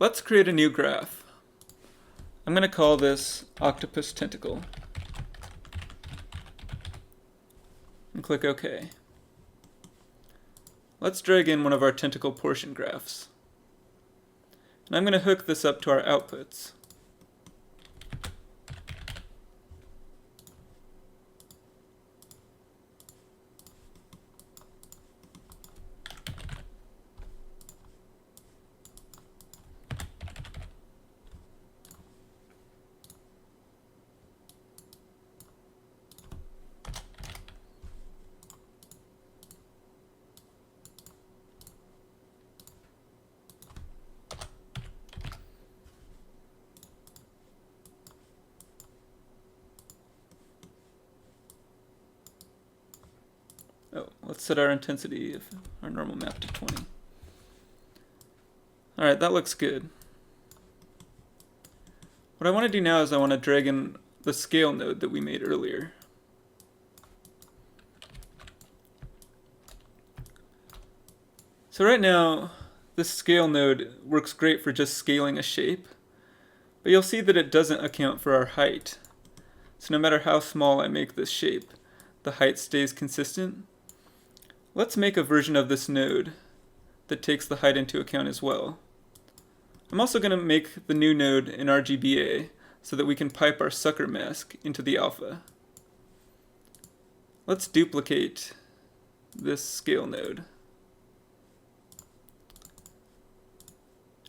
Let's create a new graph. I'm going to call this Octopus Tentacle. And click OK. Let's drag in one of our tentacle portion graphs. And I'm going to hook this up to our outputs. Oh, let's set our intensity of our normal map to 20. Alright, that looks good. What I want to do now is I want to drag in the scale node that we made earlier. So right now, this scale node works great for just scaling a shape, but you'll see that it doesn't account for our height. So no matter how small I make this shape, the height stays consistent. Let's make a version of this node that takes the height into account as well. I'm also going to make the new node an RGBA so that we can pipe our sucker mask into the alpha. Let's duplicate this scale node.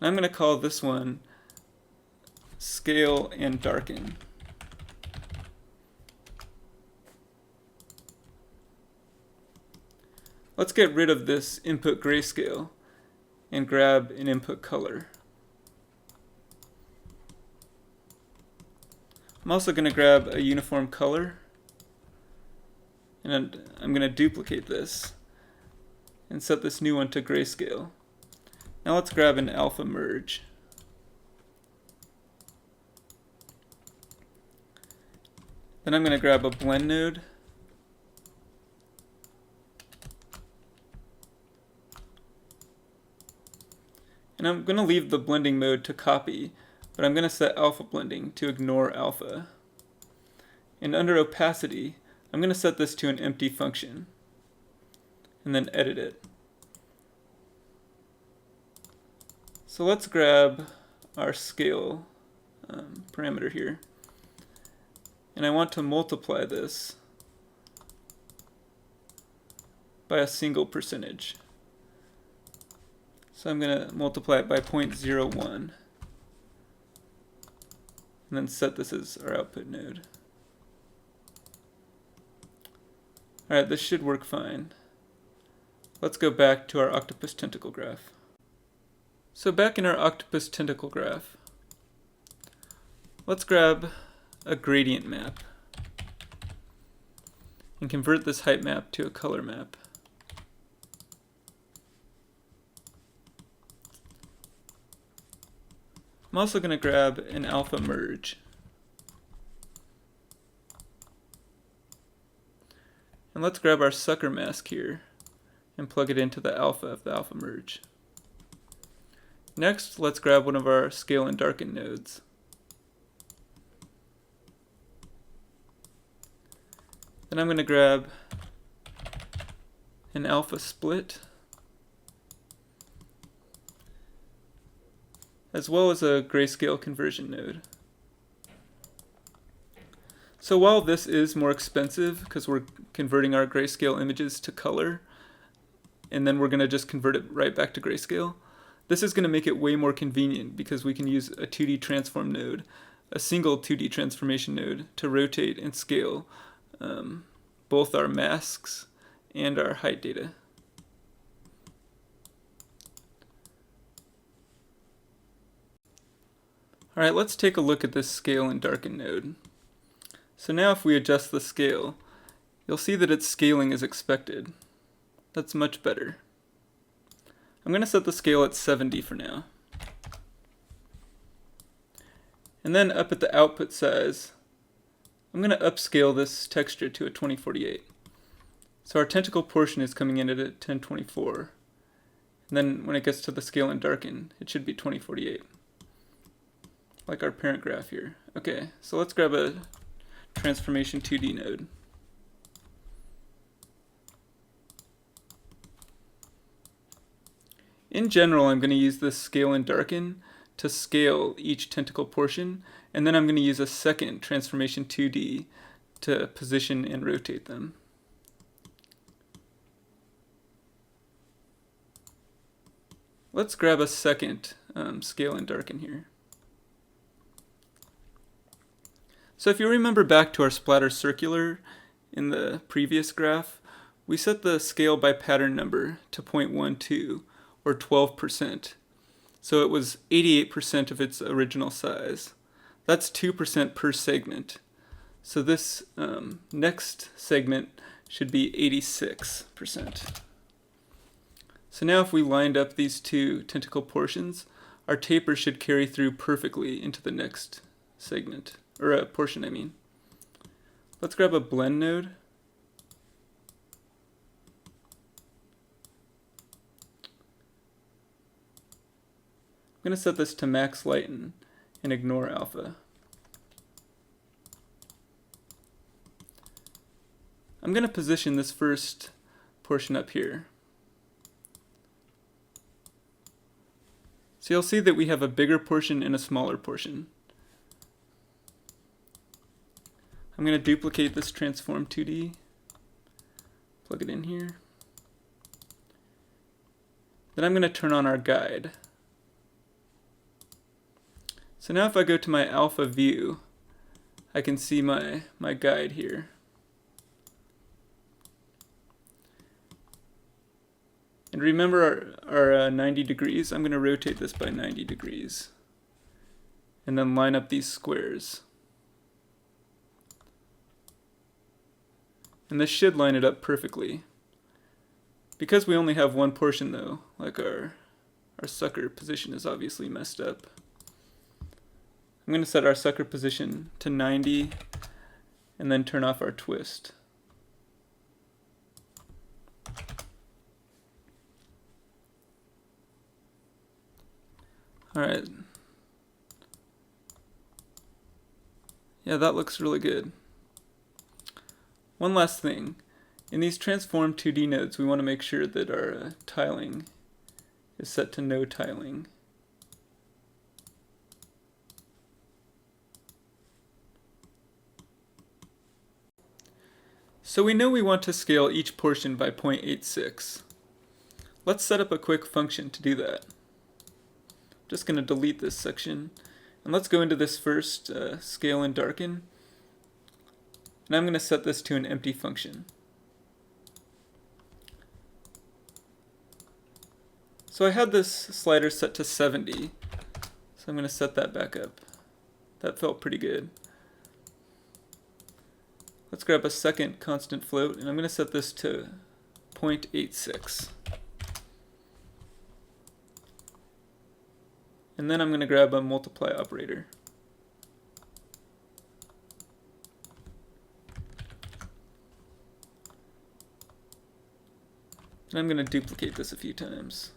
And I'm going to call this one Scale and Darken. Let's get rid of this input grayscale and grab an input color. I'm also going to grab a uniform color, and I'm going to duplicate this and set this new one to grayscale. Now let's grab an alpha merge. Then I'm going to grab a blend node. And I'm going to leave the blending mode to copy, but I'm going to set alpha blending to ignore alpha. And under opacity, I'm going to set this to an empty function, and then edit it. So let's grab our scale parameter here, and I want to multiply this by a single percentage. So I'm going to multiply it by 0.01 and then set this as our output node. Alright, this should work fine. Let's go back to our octopus tentacle graph. So back in our octopus tentacle graph, let's grab a gradient map and convert this height map to a color map. I'm also going to grab an alpha merge. And let's grab our sucker mask here and plug it into the alpha of the alpha merge. Next, let's grab one of our scale and darken nodes. Then I'm going to grab an alpha split, as well as a grayscale conversion node. So while this is more expensive because we're converting our grayscale images to color, and then we're going to just convert it right back to grayscale, this is going to make it way more convenient because we can use a 2D transform node, a single 2D transformation node, to rotate and scale both our masks and our height data. Alright, let's take a look at this scale and darken node. So now if we adjust the scale, you'll see that it's scaling as expected. That's much better. I'm going to set the scale at 70 for now. And then up at the output size, I'm going to upscale this texture to a 2048. So our tentacle portion is coming in at a 1024. And then when it gets to the scale and darken, it should be 2048. like our parent graph here. Okay, so let's grab a transformation 2D node. In general, I'm going to use this scale and darken to scale each tentacle portion, and then I'm going to use a second transformation 2D to position and rotate them. Let's grab a second scale and darken here. So if you remember back to our splatter circular in the previous graph, we set the scale by pattern number to 0.12, or 12%. So it was 88% of its original size. That's 2% per segment. So this next segment should be 86%. So now if we lined up these two tentacle portions, our taper should carry through perfectly into the next segment, or portion I mean. Let's grab a blend node. I'm going to set this to max lighten and ignore alpha. I'm going to position this first portion up here. So you'll see that we have a bigger portion and a smaller portion. I'm going to duplicate this transform 2D, plug it in here. Then I'm going to turn on our guide. So now if I go to my alpha view, I can see my guide here. And remember our 90 degrees, I'm going to rotate this by 90 degrees. And then line up these squares. And this should line it up perfectly. Because we only have one portion though, like our sucker position is obviously messed up. I'm going to set our sucker position to 90 and then turn off our twist. Alright. Yeah, that looks really good. One last thing. In these transform 2D nodes, we want to make sure that our tiling is set to no tiling. So we know we want to scale each portion by 0.86. Let's set up a quick function to do that. I'm just going to delete this section. And let's go into this first scale and darken. And I'm going to set this to an empty function. So I had this slider set to 70. So I'm going to set that back up. That felt pretty good. Let's grab a second constant float, and I'm going to set this to 0.86. And then I'm going to grab a multiply operator. And I'm going to duplicate this a few times.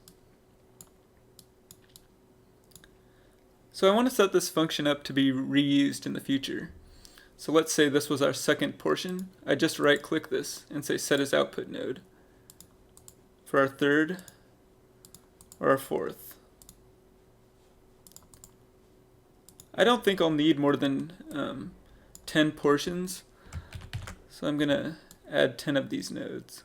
So I want to set this function up to be reused in the future. So let's say this was our second portion. I just right click this and say set as output node for our third or our fourth. I don't think I'll need more than 10 portions, so I'm going to add 10 of these nodes.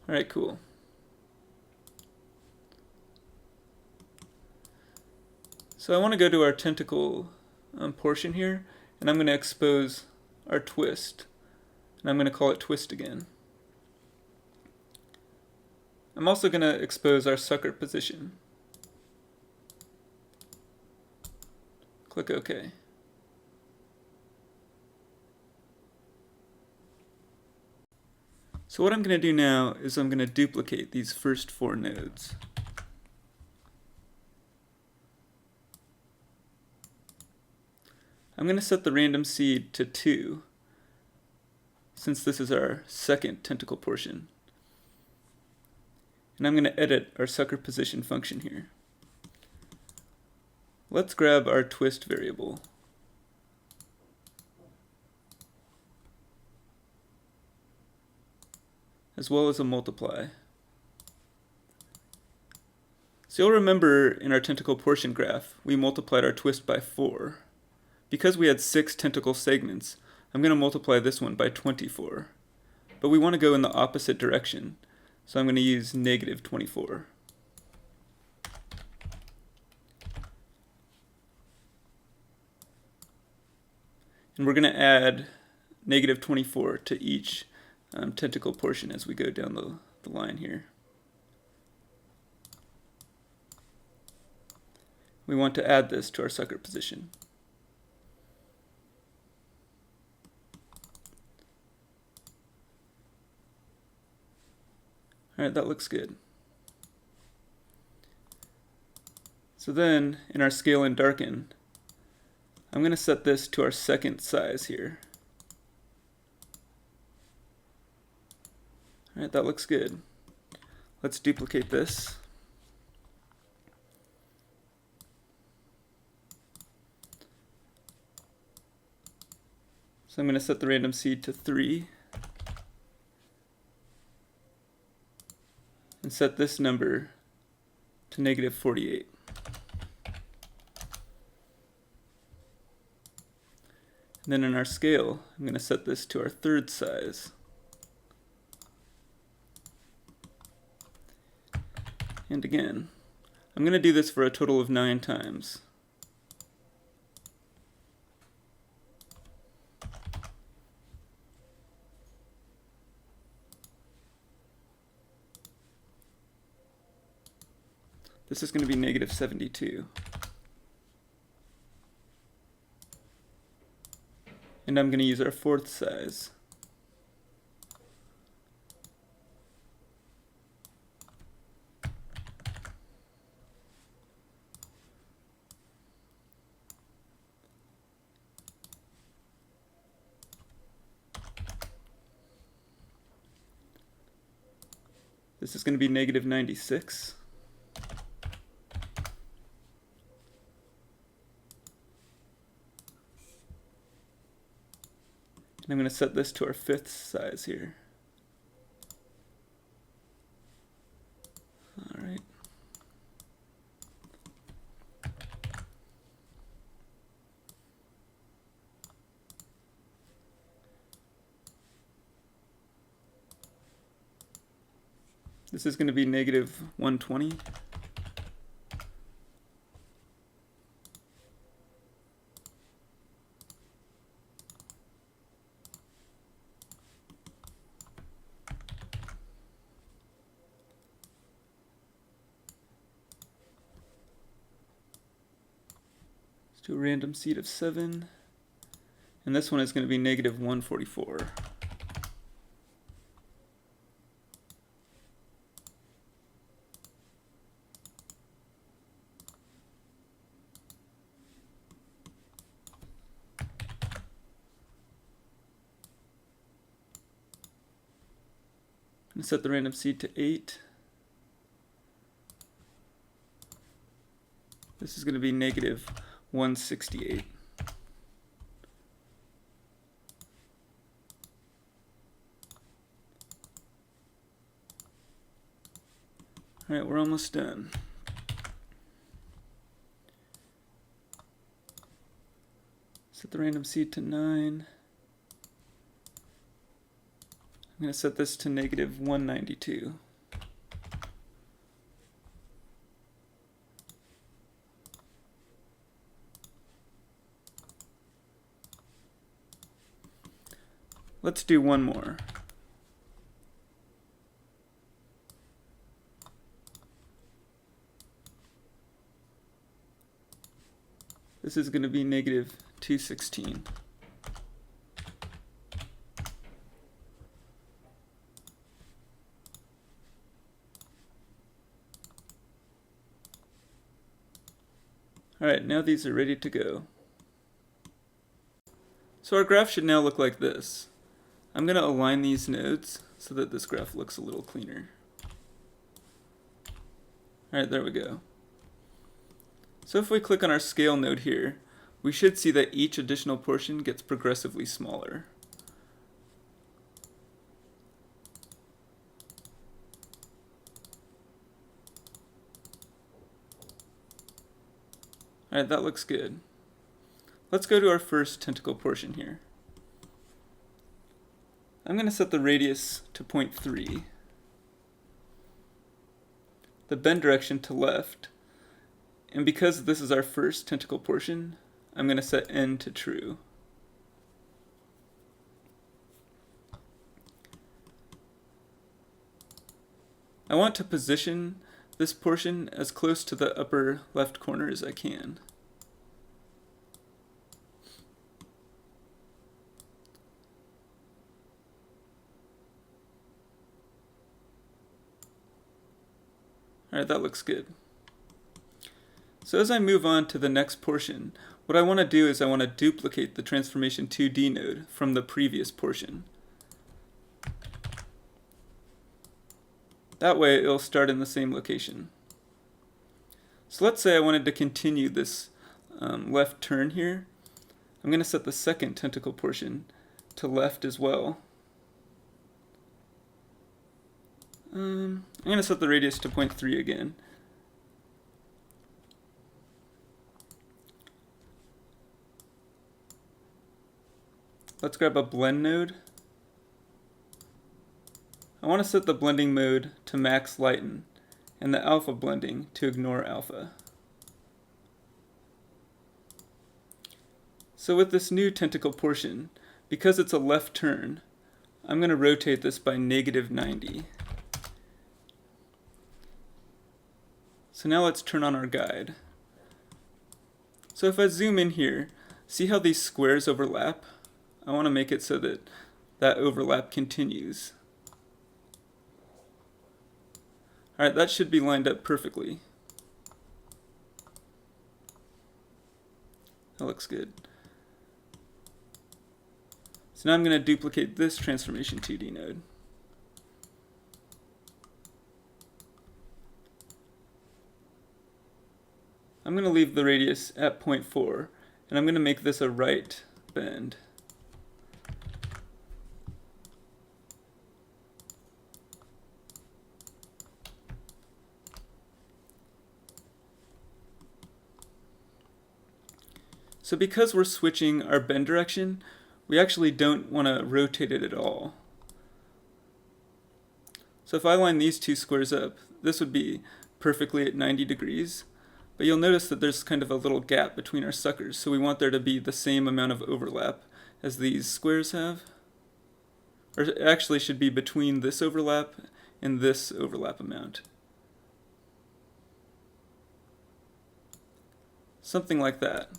Alright, cool. So I want to go to our tentacle portion here, and I'm going to expose our twist. And I'm going to call it twist again. I'm also going to expose our sucker position. Click OK. So what I'm going to do now is I'm going to duplicate these first 4 nodes. I'm going to set the random seed to 2, since this is our second tentacle portion. And I'm going to edit our sucker position function here. Let's grab our twist variable. As well as a multiply. So you'll remember in our tentacle portion graph, we multiplied our twist by 4. Because we had 6 tentacle segments, I'm going to multiply this one by 24. But we want to go in the opposite direction, so I'm going to use negative 24. And we're going to add negative 24 to each tentacle portion as we go down the line here. We want to add this to our sucker position. Alright, that looks good. So then, in our scale and darken, I'm going to set this to our second size here. Alright, that looks good. Let's duplicate this. So I'm going to set the random seed to 3. And set this number to negative 48. And then in our scale, I'm going to set this to our third size. And again, I'm going to do this for a total of 9 times. This is going to be negative 72. And I'm going to use our fourth size. This is going to be negative 96. And I'm going to set this to our fifth size here. All right. This is going to be negative 120. Let's do a random seed of 7. And this one is going to be negative 144. I'm going to set the random seed to 8. This is going to be negative 168. All right, we're almost done. Set the random seed to 9. I'm going to set this to negative 192. Let's do one more. This is going to be negative 216. All right, now these are ready to go. So our graph should now look like this. I'm going to align these nodes so that this graph looks a little cleaner. Alright, there we go. So if we click on our scale node here, we should see that each additional portion gets progressively smaller. Alright, that looks good. Let's go to our first tentacle portion here. I'm going to set the radius to 0.3, the bend direction to left, and because this is our first tentacle portion, I'm going to set n to true. I want to position this portion as close to the upper left corner as I can. Alright, that looks good. So as I move on to the next portion, what I want to do is I want to duplicate the transformation 2D node from the previous portion. That way it'll start in the same location. So let's say I wanted to continue this left turn here. I'm going to set the second tentacle portion to left as well. I'm going to set the radius to 0.3 again. Let's grab a blend node. I want to set the blending mode to max lighten and the alpha blending to ignore alpha. So with this new tentacle portion, because it's a left turn, I'm going to rotate this by -90. So now let's turn on our guide. So if I zoom in here, see how these squares overlap? I want to make it so that that overlap continues. Alright, that should be lined up perfectly. That looks good. So now I'm going to duplicate this transformation 2D node. I'm going to leave the radius at 0.4, and I'm going to make this a right bend. So because we're switching our bend direction, we actually don't want to rotate it at all. So if I line these two squares up, this would be perfectly at 90 degrees. But you'll notice that there's kind of a little gap between our suckers, so we want there to be the same amount of overlap as these squares have. Or it actually should be between this overlap and this overlap amount. Something like that.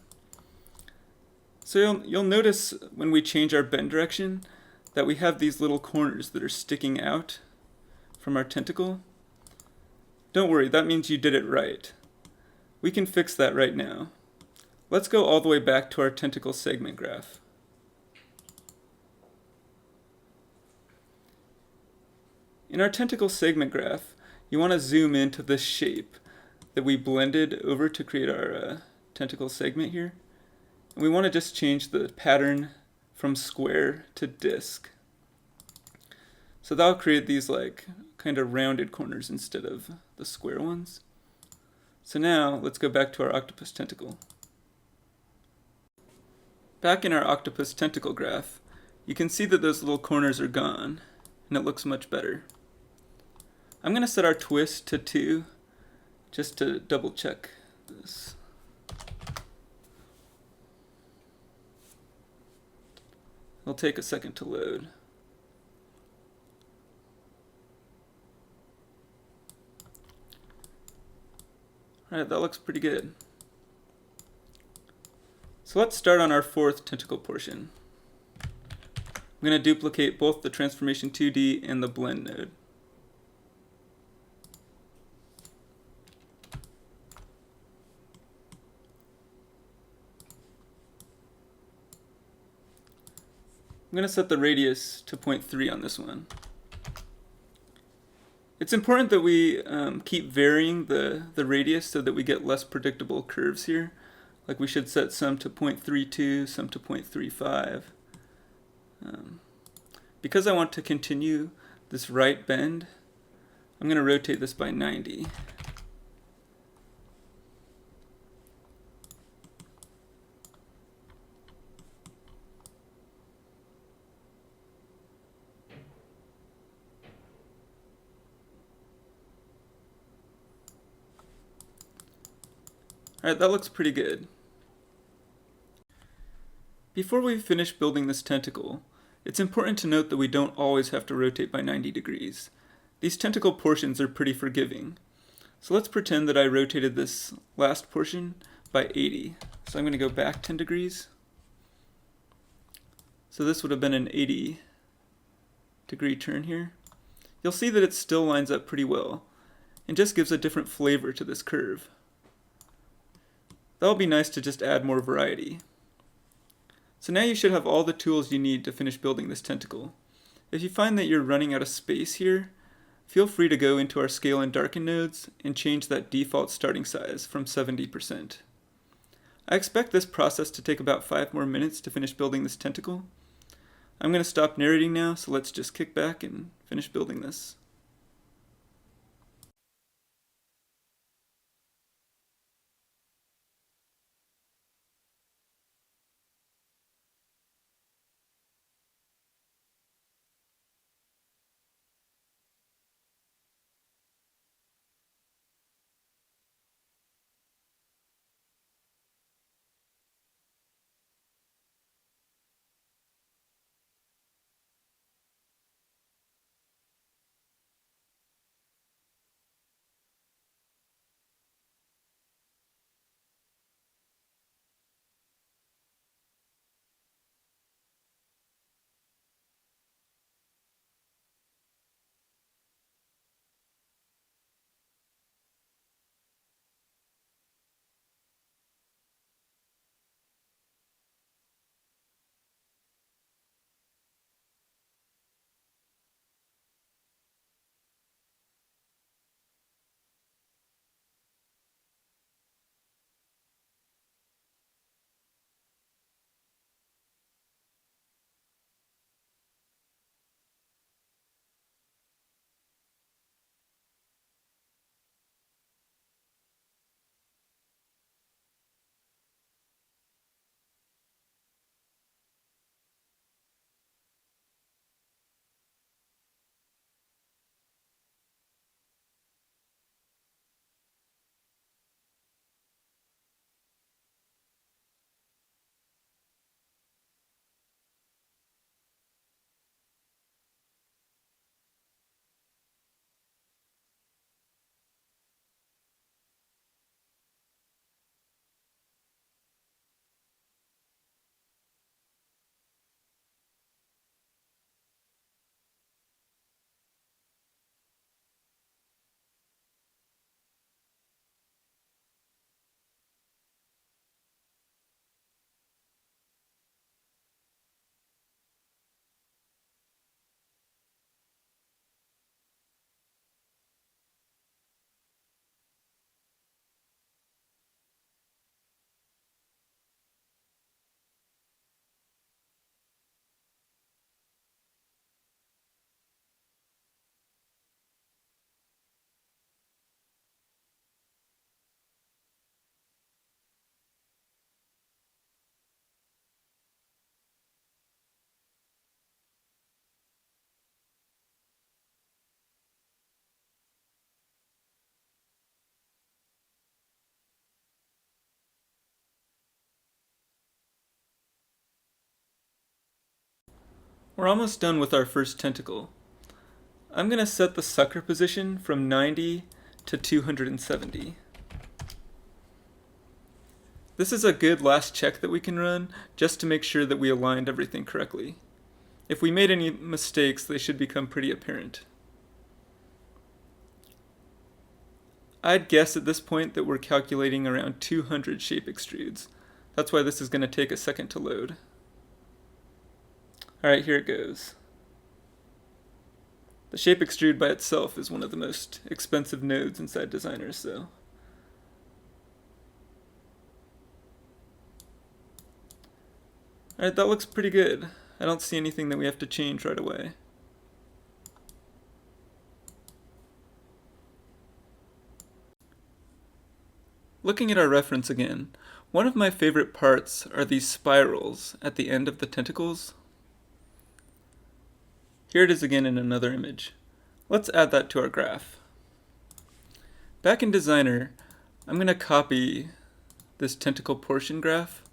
So you'll notice when we change our bend direction that we have these little corners that are sticking out from our tentacle. Don't worry, that means you did it right. We can fix that right now. Let's go all the way back to our tentacle segment graph. In our tentacle segment graph, you want to zoom into this shape that we blended over to create our tentacle segment here. And we want to just change the pattern from square to disc. So that'll create these like kind of rounded corners instead of the square ones. So now let's go back to our octopus tentacle. Back in our octopus tentacle graph, you can see that those little corners are gone, and it looks much better. I'm going to set our twist to 2 just to double check this. It'll take a second to load. Alright, that looks pretty good. So let's start on our fourth tentacle portion. I'm going to duplicate both the transformation 2D and the blend node. I'm going to set the radius to 0.3 on this one. It's important that we keep varying the radius so that we get less predictable curves here. Like we should set some to 0.32, some to 0.35. Because I want to continue this right bend, I'm going to rotate this by 90. Alright, that looks pretty good. Before we finish building this tentacle, it's important to note that we don't always have to rotate by 90 degrees. These tentacle portions are pretty forgiving. So let's pretend that I rotated this last portion by 80. So I'm going to go back 10 degrees. So this would have been an 80 degree turn here. You'll see that it still lines up pretty well and just gives a different flavor to this curve. That'll be nice to just add more variety. So now you should have all the tools you need to finish building this tentacle. If you find that you're running out of space here, feel free to go into our scale and darken nodes and change that default starting size from 70%. I expect this process to take about 5 more minutes to finish building this tentacle. I'm going to stop narrating now, so let's just kick back and finish building this. We're almost done with our first tentacle. I'm going to set the sucker position from 90 to 270. This is a good last check that we can run just to make sure that we aligned everything correctly. If we made any mistakes, they should become pretty apparent. I'd guess at this point that we're calculating around 200 shape extrudes. That's why this is going to take a second to load. Alright, here it goes. The shape extrude by itself is one of the most expensive nodes inside Designer, so. Alright, that looks pretty good. I don't see anything that we have to change right away. Looking at our reference again, one of my favorite parts are these spirals at the end of the tentacles. Here it is again in another image. Let's add that to our graph. Back in Designer, I'm going to copy this tentacle portion graph.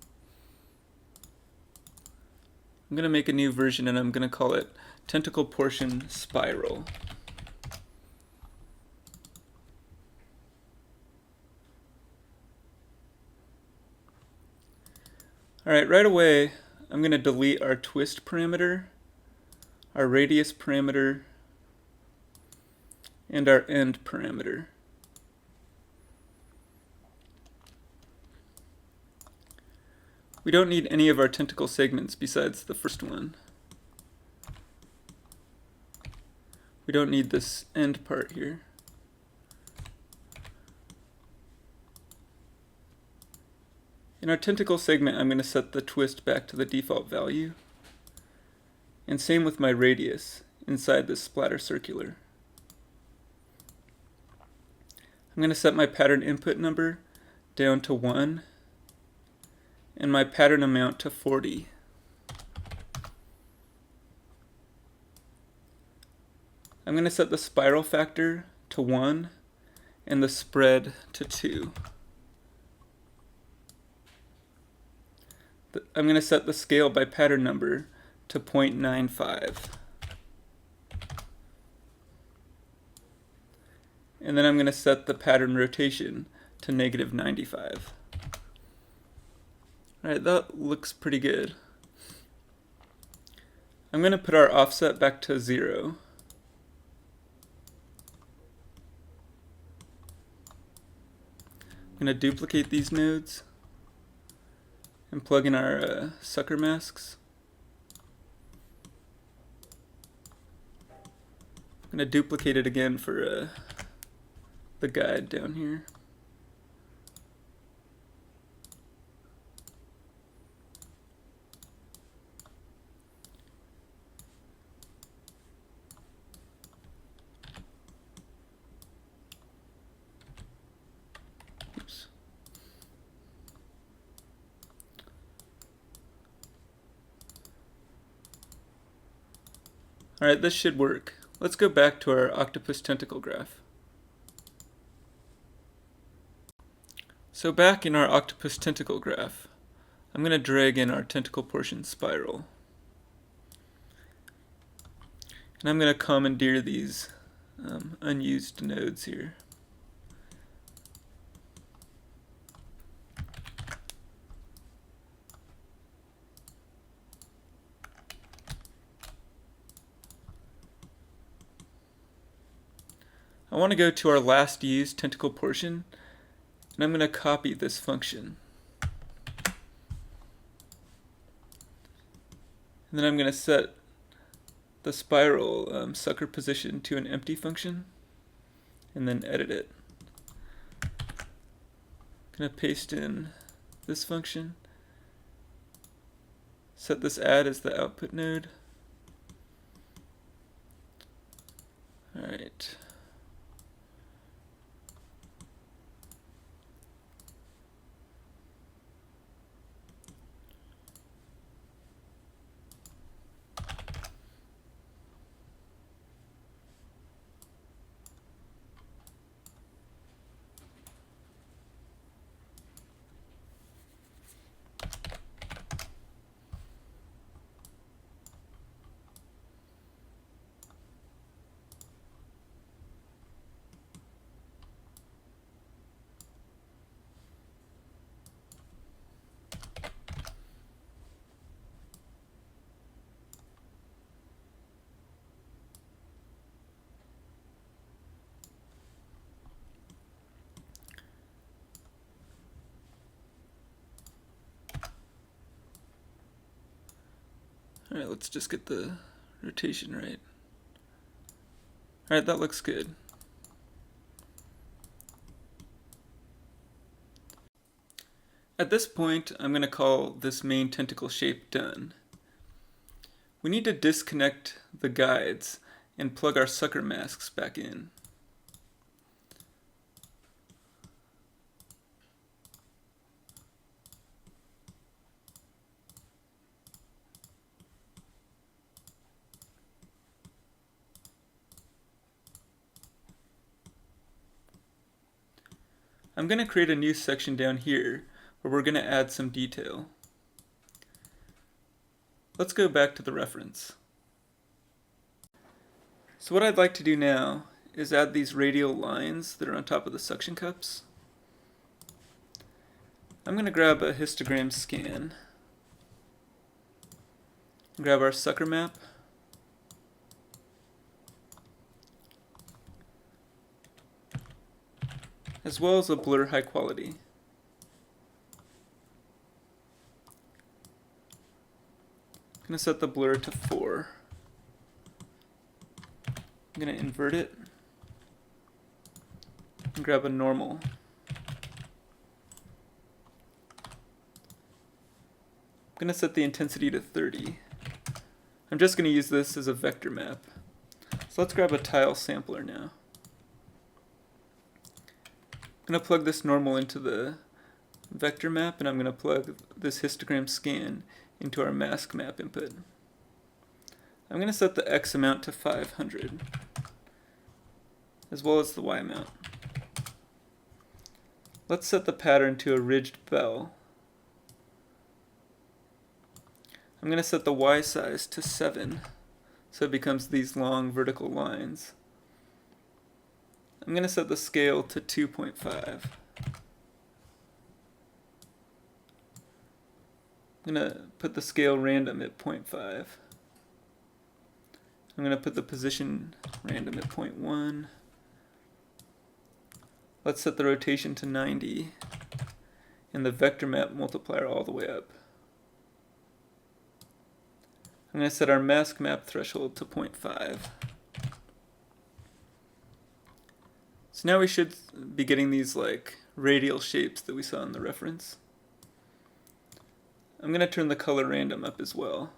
I'm going to make a new version and I'm going to call it tentacle portion spiral. Alright, right away I'm going to delete our twist parameter, our radius parameter, and our end parameter. We don't need any of our tentacle segments besides the first one. We don't need this end part here. In our tentacle segment, I'm going to set the twist back to the default value. And same with my radius inside this splatter circular. I'm going to set my pattern input number down to 1 and my pattern amount to 40. I'm going to set the spiral factor to 1 and the spread to 2. I'm going to set the scale by pattern number to 0.95. And then I'm going to set the pattern rotation to -95. Alright, that looks pretty good. I'm going to put our offset back to 0. I'm going to duplicate these nodes and plug in our sucker masks. I'm going to duplicate it again for the guide down here. Oops. Alright, this should work. Let's go back to our octopus tentacle graph. So back in our octopus tentacle graph, I'm going to drag in our tentacle portion spiral. And I'm going to commandeer these unused nodes here. I want to go to our last used tentacle portion, and I'm going to copy this function. And then I'm going to set the spiral sucker position to an empty function, and then edit it. I'm going to paste in this function, set this add as the output node. Alright. Alright, let's just get the rotation right. Alright, that looks good. At this point, I'm going to call this main tentacle shape done. We need to disconnect the guides and plug our sucker masks back in. I'm going to create a new section down here where we're going to add some detail. Let's go back to the reference. So what I'd like to do now is add these radial lines that are on top of the suction cups. I'm going to grab a histogram scan, grab our sucker map, as well as a blur high quality. I'm going to set the blur to 4. I'm going to invert it and grab a normal. I'm going to set the intensity to 30. I'm just going to use this as a vector map. So let's grab a tile sampler now. I'm going to plug this normal into the vector map, and I'm going to plug this histogram scan into our mask map input. I'm going to set the X amount to 500, as well as the Y amount. Let's set the pattern to a ridged bell. I'm going to set the Y size to 7, so it becomes these long vertical lines. I'm going to set the scale to 2.5. I'm going to put the scale random at 0.5. I'm going to put the position random at 0.1. Let's set the rotation to 90 and the vector map multiplier all the way up. I'm going to set our mask map threshold to 0.5. So now we should be getting these like radial shapes that we saw in the reference. I'm going to turn the color random up as well.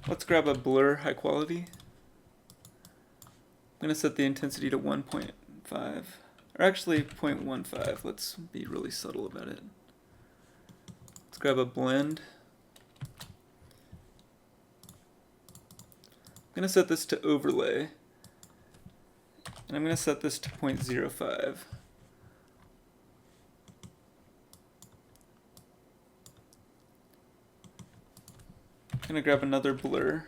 Let's grab a blur high quality. I'm going to set the intensity to 1.5, or actually 0.15. Let's be really subtle about it. Let's grab a blend. I'm going to set this to overlay, and I'm going to set this to 0.05. I'm going to grab another blur.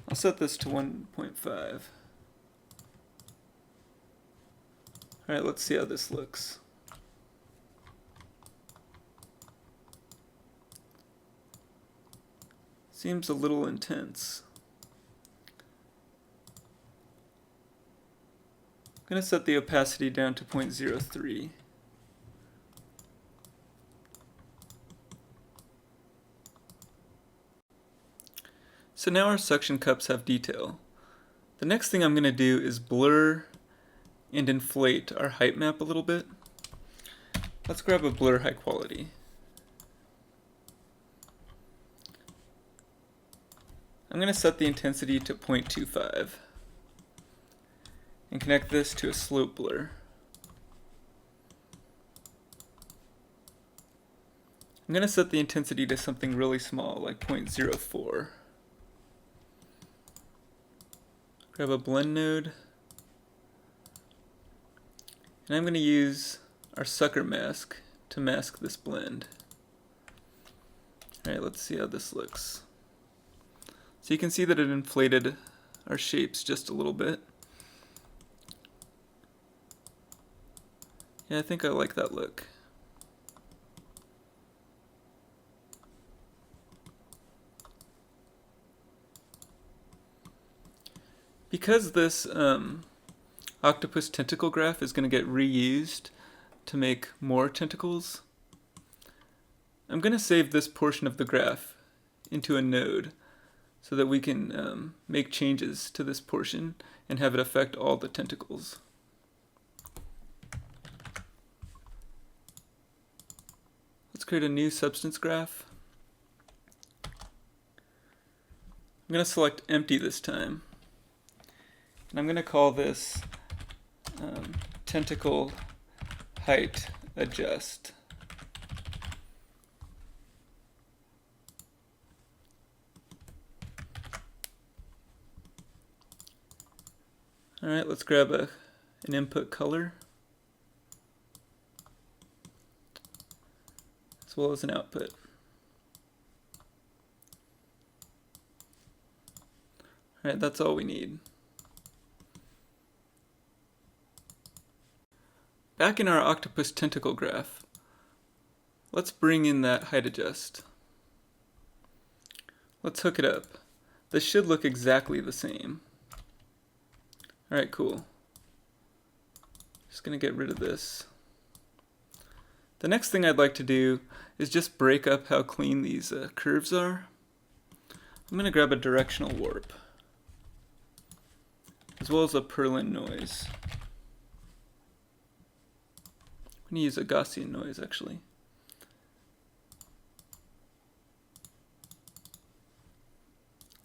I'll set this to 1.5. Alright, let's see how this looks. Seems a little intense. I'm going to set the opacity down to 0.03. So now our suction cups have detail. The next thing I'm going to do is blur and inflate our height map a little bit. Let's grab a blur high quality. I'm going to set the intensity to 0.25 and connect this to a slope blur. I'm going to set the intensity to something really small, like 0.04. Grab a blend node, and I'm going to use our sucker mask to mask this blend. Alright, let's see how this looks. So you can see that it inflated our shapes just a little bit. Yeah, I think I like that look. Because this octopus tentacle graph is going to get reused to make more tentacles, I'm going to save this portion of the graph into a node so that we can make changes to this portion and have it affect all the tentacles. Let's create a new substance graph. I'm going to select empty this time. And I'm going to call this tentacle height adjust. Alright, let's grab an input color as well as an output. Alright, that's all we need. Back in our octopus tentacle graph, let's bring in that height adjust. Let's hook it up. This should look exactly the same. Alright, cool. Just gonna get rid of this. The next thing I'd like to do is just break up how clean these curves are. I'm gonna grab a directional warp, as well as a Perlin noise. I'm gonna use a Gaussian noise actually.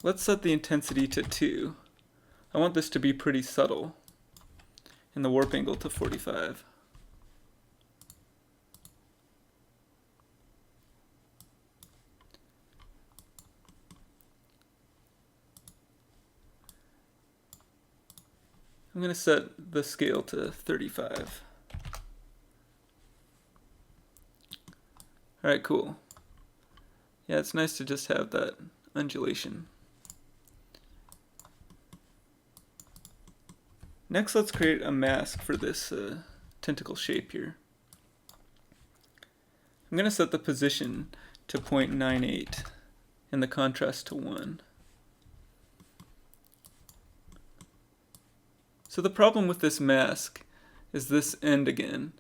Let's set the intensity to 2. I want this to be pretty subtle, and the warp angle to 45. I'm going to set the scale to 35. Alright, cool. Yeah, it's nice to just have that undulation. Next, let's create a mask for this tentacle shape here. I'm going to set the position to 0.98 and the contrast to 1. So the problem with this mask is this end again.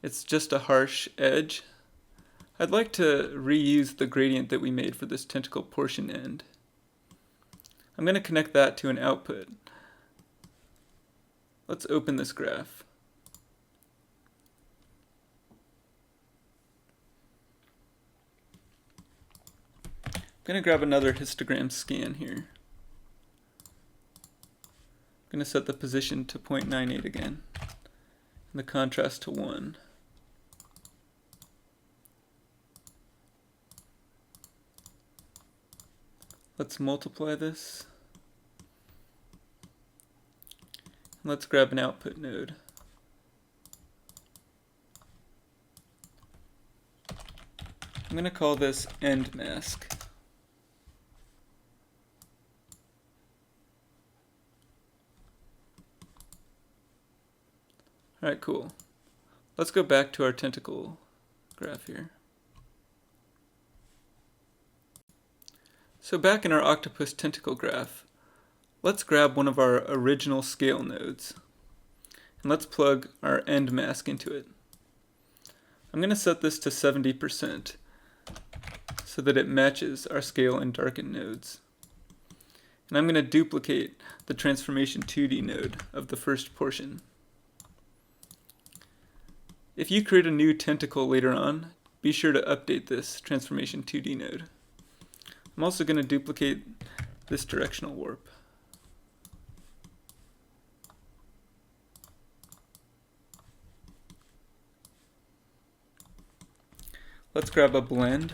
It's just a harsh edge. I'd like to reuse the gradient that we made for this tentacle portion end. I'm going to connect that to an output. Let's open this graph. I'm going to grab another histogram scan here. I'm going to set the position to 0.98 again, and the contrast to 1. Let's multiply this. Let's grab an output node. I'm going to call this end mask. Alright, cool. Let's go back to our tentacle graph here. So back in our octopus tentacle graph, let's grab one of our original scale nodes, and let's plug our end mask into it. I'm going to set this to 70% so that it matches our scale and darken nodes. And I'm going to duplicate the transformation 2D node of the first portion. If you create a new tentacle later on, be sure to update this transformation 2D node. I'm also going to duplicate this directional warp. Let's grab a blend.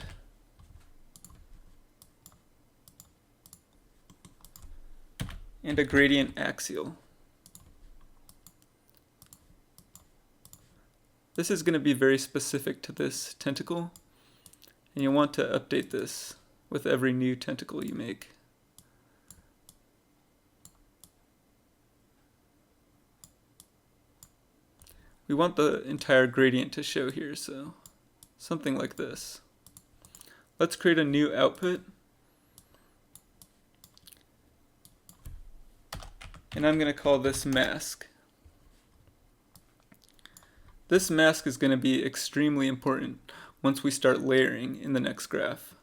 And a gradient axial. This is going to be very specific to this tentacle, and you'll want to update this with every new tentacle you make. We want the entire gradient to show here, so something like this. Let's create a new output and I'm going to call this mask. This mask is going to be extremely important once we start layering in the next graph.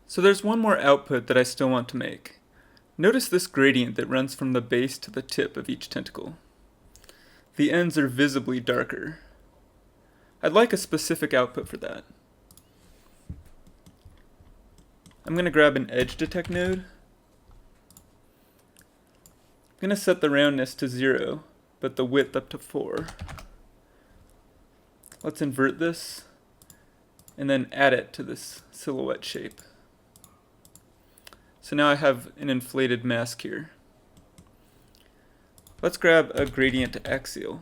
So there's one more output that I still want to make. Notice this gradient that runs from the base to the tip of each tentacle. The ends are visibly darker. I'd like a specific output for that. I'm going to grab an edge detect node. I'm going to set the roundness to 0, but the width up to 4. Let's invert this, and then add it to this silhouette shape. So now I have an inflated mask here. Let's grab a gradient axial.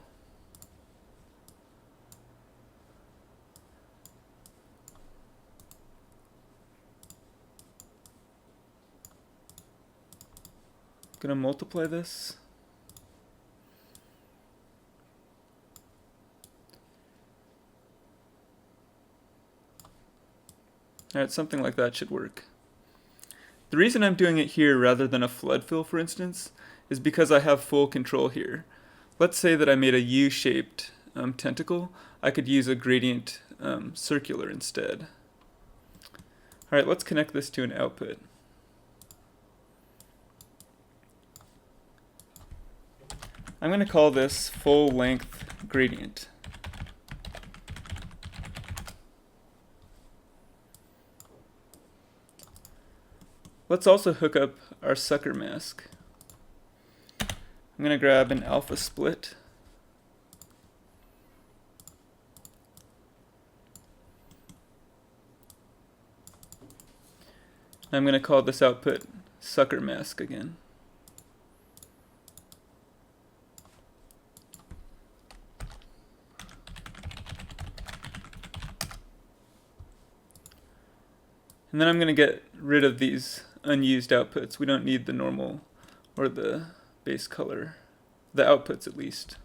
I'm going to multiply this. Alright, something like that should work. The reason I'm doing it here rather than a flood fill, for instance, is because I have full control here. Let's say that I made a U-shaped tentacle. I could use a gradient circular instead. Alright, let's connect this to an output. I'm going to call this full length gradient. Let's also hook up our sucker mask. I'm going to grab an alpha split. I'm going to call this output sucker mask again. And then I'm going to get rid of these unused outputs. We don't need the normal or the base color, the outputs at least.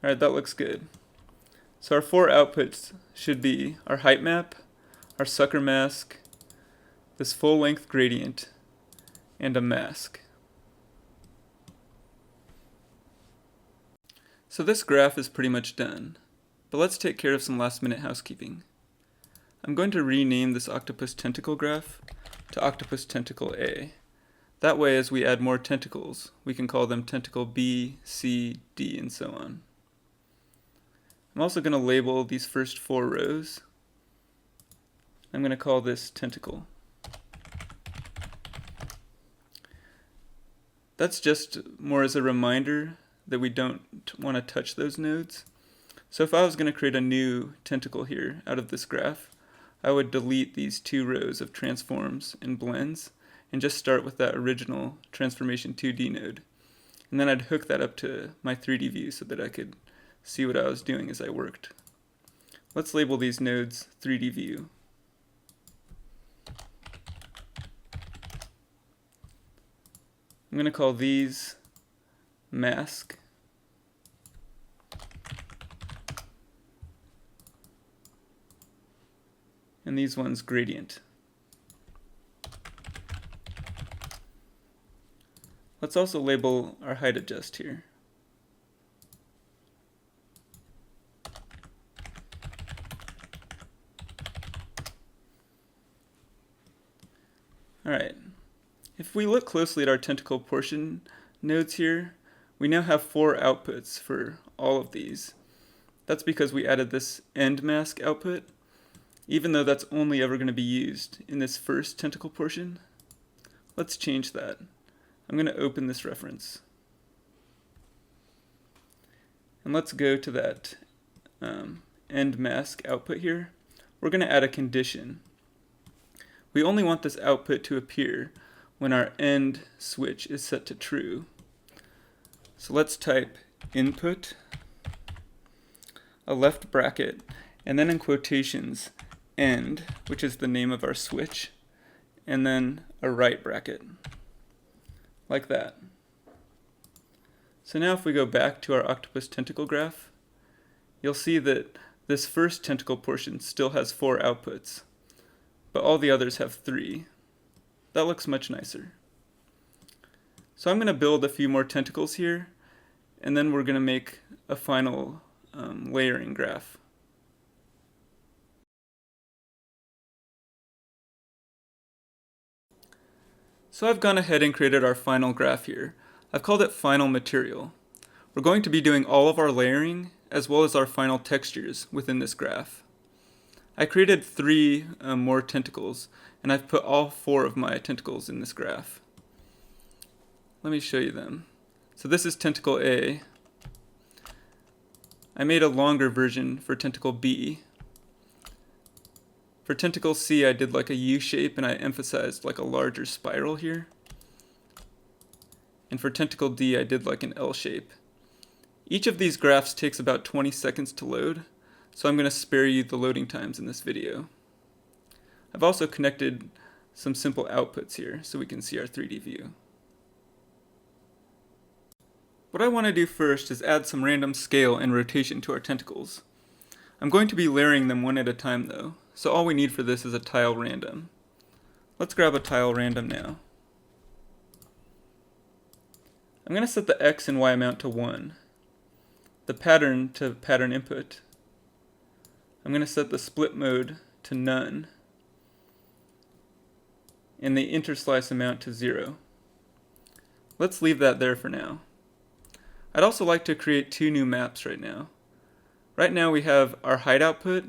Alright, that looks good. So our 4 outputs should be our height map, our sucker mask, this full length gradient, and a mask. So this graph is pretty much done. But let's take care of some last minute housekeeping. I'm going to rename this octopus tentacle graph to octopus tentacle A. That way, as we add more tentacles, we can call them tentacle B, C, D, and so on. I'm also going to label these first 4 rows. I'm going to call this tentacle. That's just more as a reminder that we don't want to touch those nodes. So if I was going to create a new tentacle here out of this graph, I would delete these 2 rows of transforms and blends and just start with that original transformation 2D node. And then I'd hook that up to my 3D view so that I could see what I was doing as I worked. Let's label these nodes 3D view. I'm going to call these mask. And these ones gradient. Let's also label our height adjust here. Alright, if we look closely at our tentacle portion nodes here, we now have 4 outputs for all of these. That's because we added this end mask output, even though that's only ever going to be used in this first tentacle portion. Let's change that. I'm going to open this reference. And let's go to that end mask output here. We're going to add a condition. We only want this output to appear when our end switch is set to true. So let's type input, a left bracket, and then in quotations, end, which is the name of our switch, and then a right bracket, like that. So now if we go back to our octopus tentacle graph, you'll see that this first tentacle portion still has 4 outputs. but all the others have 3. That looks much nicer. So I'm going to build a few more tentacles here, and then we're going to make a final layering graph. So I've gone ahead and created our final graph here. I've called it Final Material. We're going to be doing all of our layering as well as our final textures within this graph. I created 3 more tentacles, and I've put all 4 of my tentacles in this graph. Let me show you them. So this is tentacle A. I made a longer version for tentacle B. For tentacle C, I did like a U shape, and I emphasized like a larger spiral here. And for tentacle D, I did like an L shape. Each of these graphs takes about 20 seconds to load, so I'm going to spare you the loading times in this video. I've also connected some simple outputs here so we can see our 3D view. What I want to do first is add some random scale and rotation to our tentacles. I'm going to be layering them one at a time though, so all we need for this is a tile random. Let's grab a tile random now. I'm going to set the X and Y amount to 1, the pattern to pattern input. I'm going to set the split mode to none, and the interslice amount to 0. Let's leave that there for now. I'd also like to create 2 new maps right now. Right now we have our height output,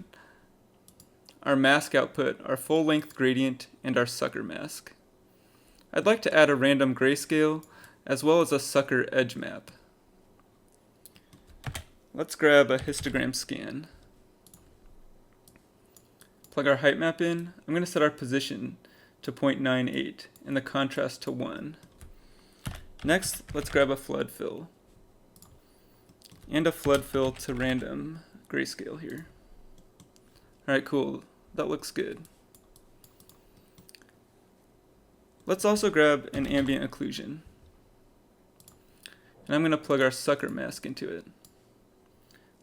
our mask output, our full length gradient, and our sucker mask. I'd like to add a random grayscale as well as a sucker edge map. Let's grab a histogram scan. Plug our height map in. I'm going to set our position to 0.98 and the contrast to 1. Next, let's grab a flood fill. And a flood fill to random grayscale here. Alright, cool. That looks good. Let's also grab an ambient occlusion. And I'm going to plug our sucker mask into it.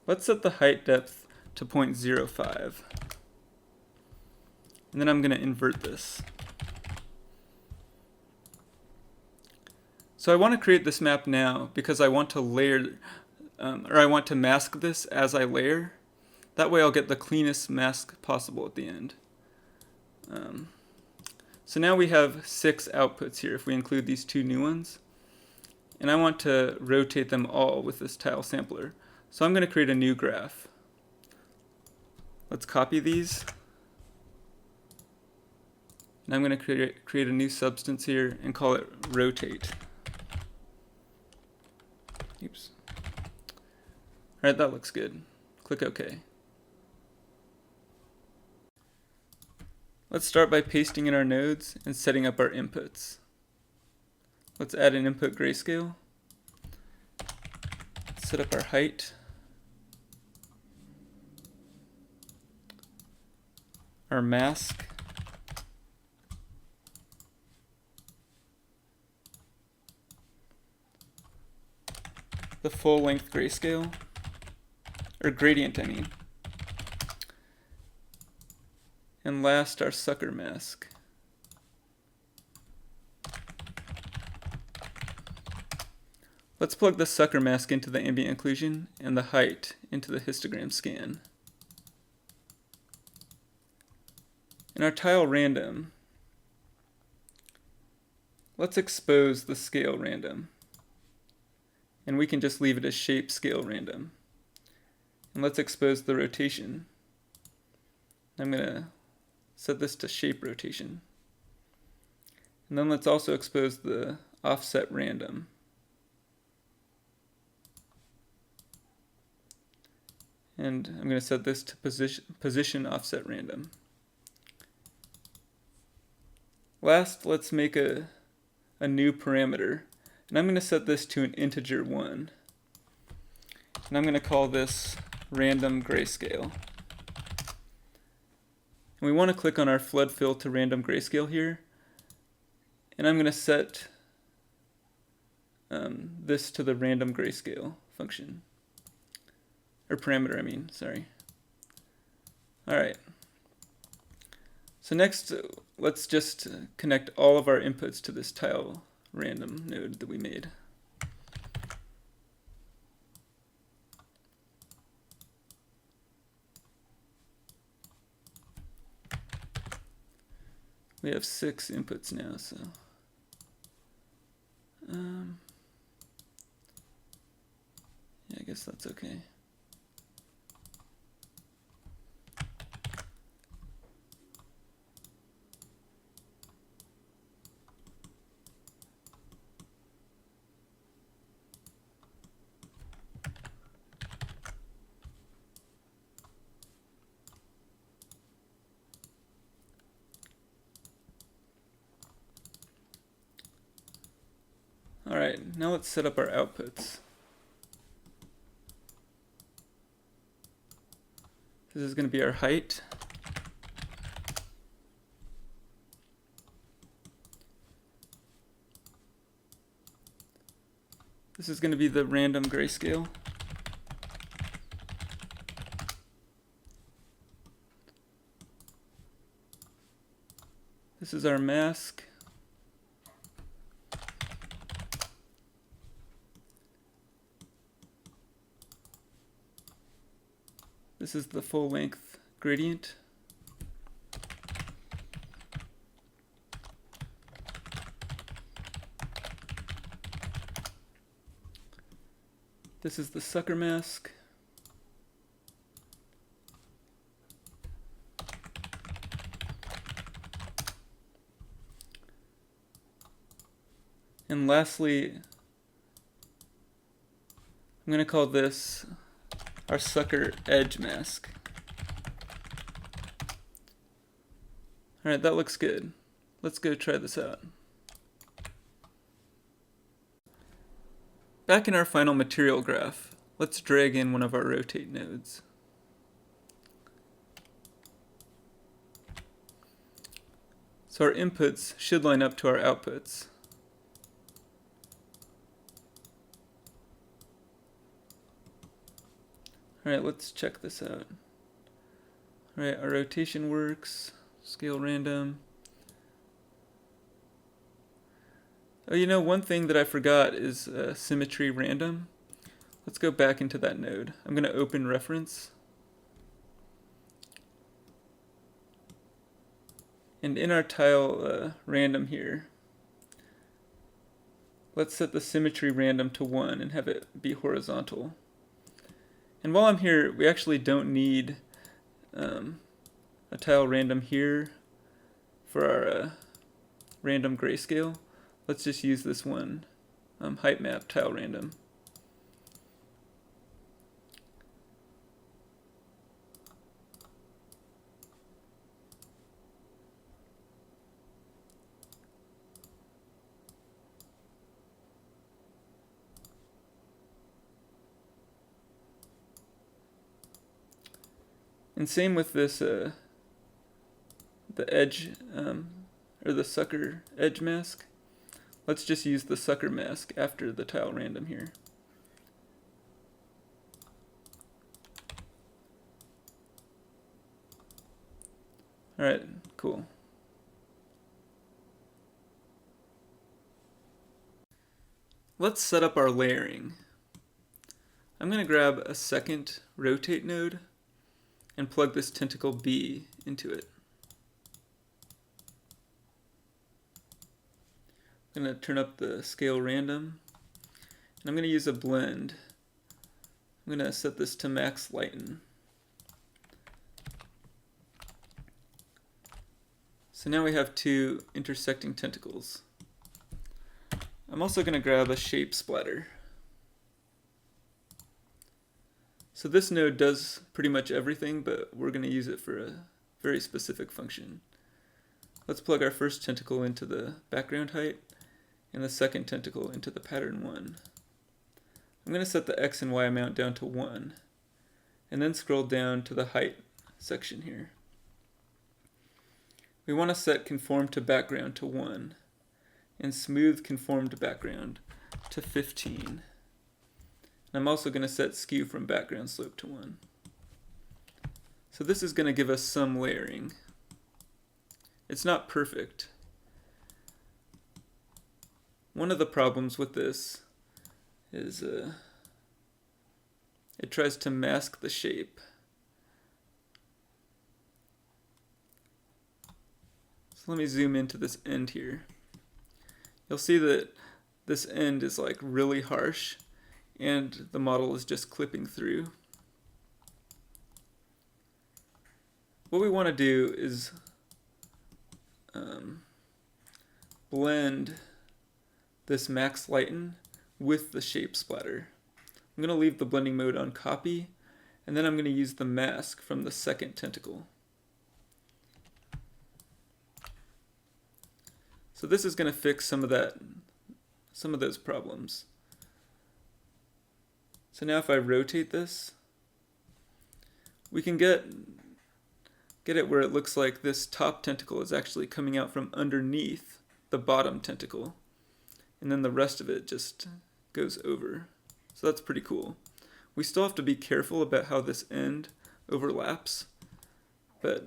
Let's set the height depth to 0.05. And then I'm going to invert this. So I want to create this map now because I want to layer I want to mask this as I layer. That way I'll get the cleanest mask possible at the end. So now we have 6 outputs here if we include these 2 new ones. And I want to rotate them all with this tile sampler. So I'm going to create a new graph. Let's copy these. And I'm going to create a new substance here and call it rotate. Oops. Alright, that looks good. Click OK. Let's start by pasting in our nodes and setting up our inputs. Let's add an input grayscale. Set up our height. Our mask. The full length grayscale. Or gradient, I mean. And last, our sucker mask. Let's plug the sucker mask into the ambient occlusion and the height into the histogram scan. In our tile random, let's expose the scale random. And we can just leave it as shape scale random. And let's expose the rotation. I'm going to set this to shape rotation. And then let's also expose the offset random. And I'm going to set this to position offset random. Last, let's make a new parameter. And I'm going to set this to an integer 1. And I'm going to call this random grayscale. And we want to click on our flood fill to random grayscale here. And I'm going to set this to the random grayscale function. Or parameter, I mean, sorry. Alright. So next, let's just connect all of our inputs to this tile random node that we made. We have 6 inputs now, so yeah, I guess that's okay. Alright, now let's set up our outputs. This is going to be our height. This is going to be the random grayscale. This is our mask. This is the full length gradient. This is the sucker mask. And lastly, I'm going to call this our sucker edge mask. Alright, that looks good. Let's go try this out. Back in our final material graph, let's drag in one of our rotate nodes. So our inputs should line up to our outputs. Alright, let's check this out. Alright, our rotation works, scale random. Oh, you know, one thing that I forgot is symmetry random. Let's go back into that node. I'm going to open reference. And in our tile random here, let's set the symmetry random to 1 and have it be horizontal. And while I'm here, we actually don't need a tile random here for our random grayscale. Let's just use this one height map tile random. And same with this, the edge, or the sucker edge mask. Let's just use the sucker mask after the tile random here. Alright, cool. Let's set up our layering. I'm going to grab a second rotate node and plug this tentacle B into it. I'm going to turn up the scale random, and I'm going to use a blend. I'm going to set this to max lighten. So now we have 2 intersecting tentacles. I'm also going to grab a shape splatter. So this node does pretty much everything, but we're going to use it for a very specific function. Let's plug our first tentacle into the background height, and the second tentacle into the pattern 1. I'm going to set the X and Y amount down to 1, and then scroll down to the height section here. We want to set conform to background to 1, and smooth conformed background to 15. And I'm also going to set skew from background slope to 1. So this is going to give us some layering. It's not perfect. One of the problems with this is it tries to mask the shape. So let me zoom into this end here. You'll see that this end is like really harsh and the model is just clipping through. What we want to do is blend this max lighten with the shape splatter. I'm going to leave the blending mode on copy, and then I'm going to use the mask from the second tentacle. So this is going to fix some of those problems. So now if I rotate this, we can get it where it looks like this top tentacle is actually coming out from underneath the bottom tentacle, and then the rest of it just goes over. So that's pretty cool. We still have to be careful about how this end overlaps, but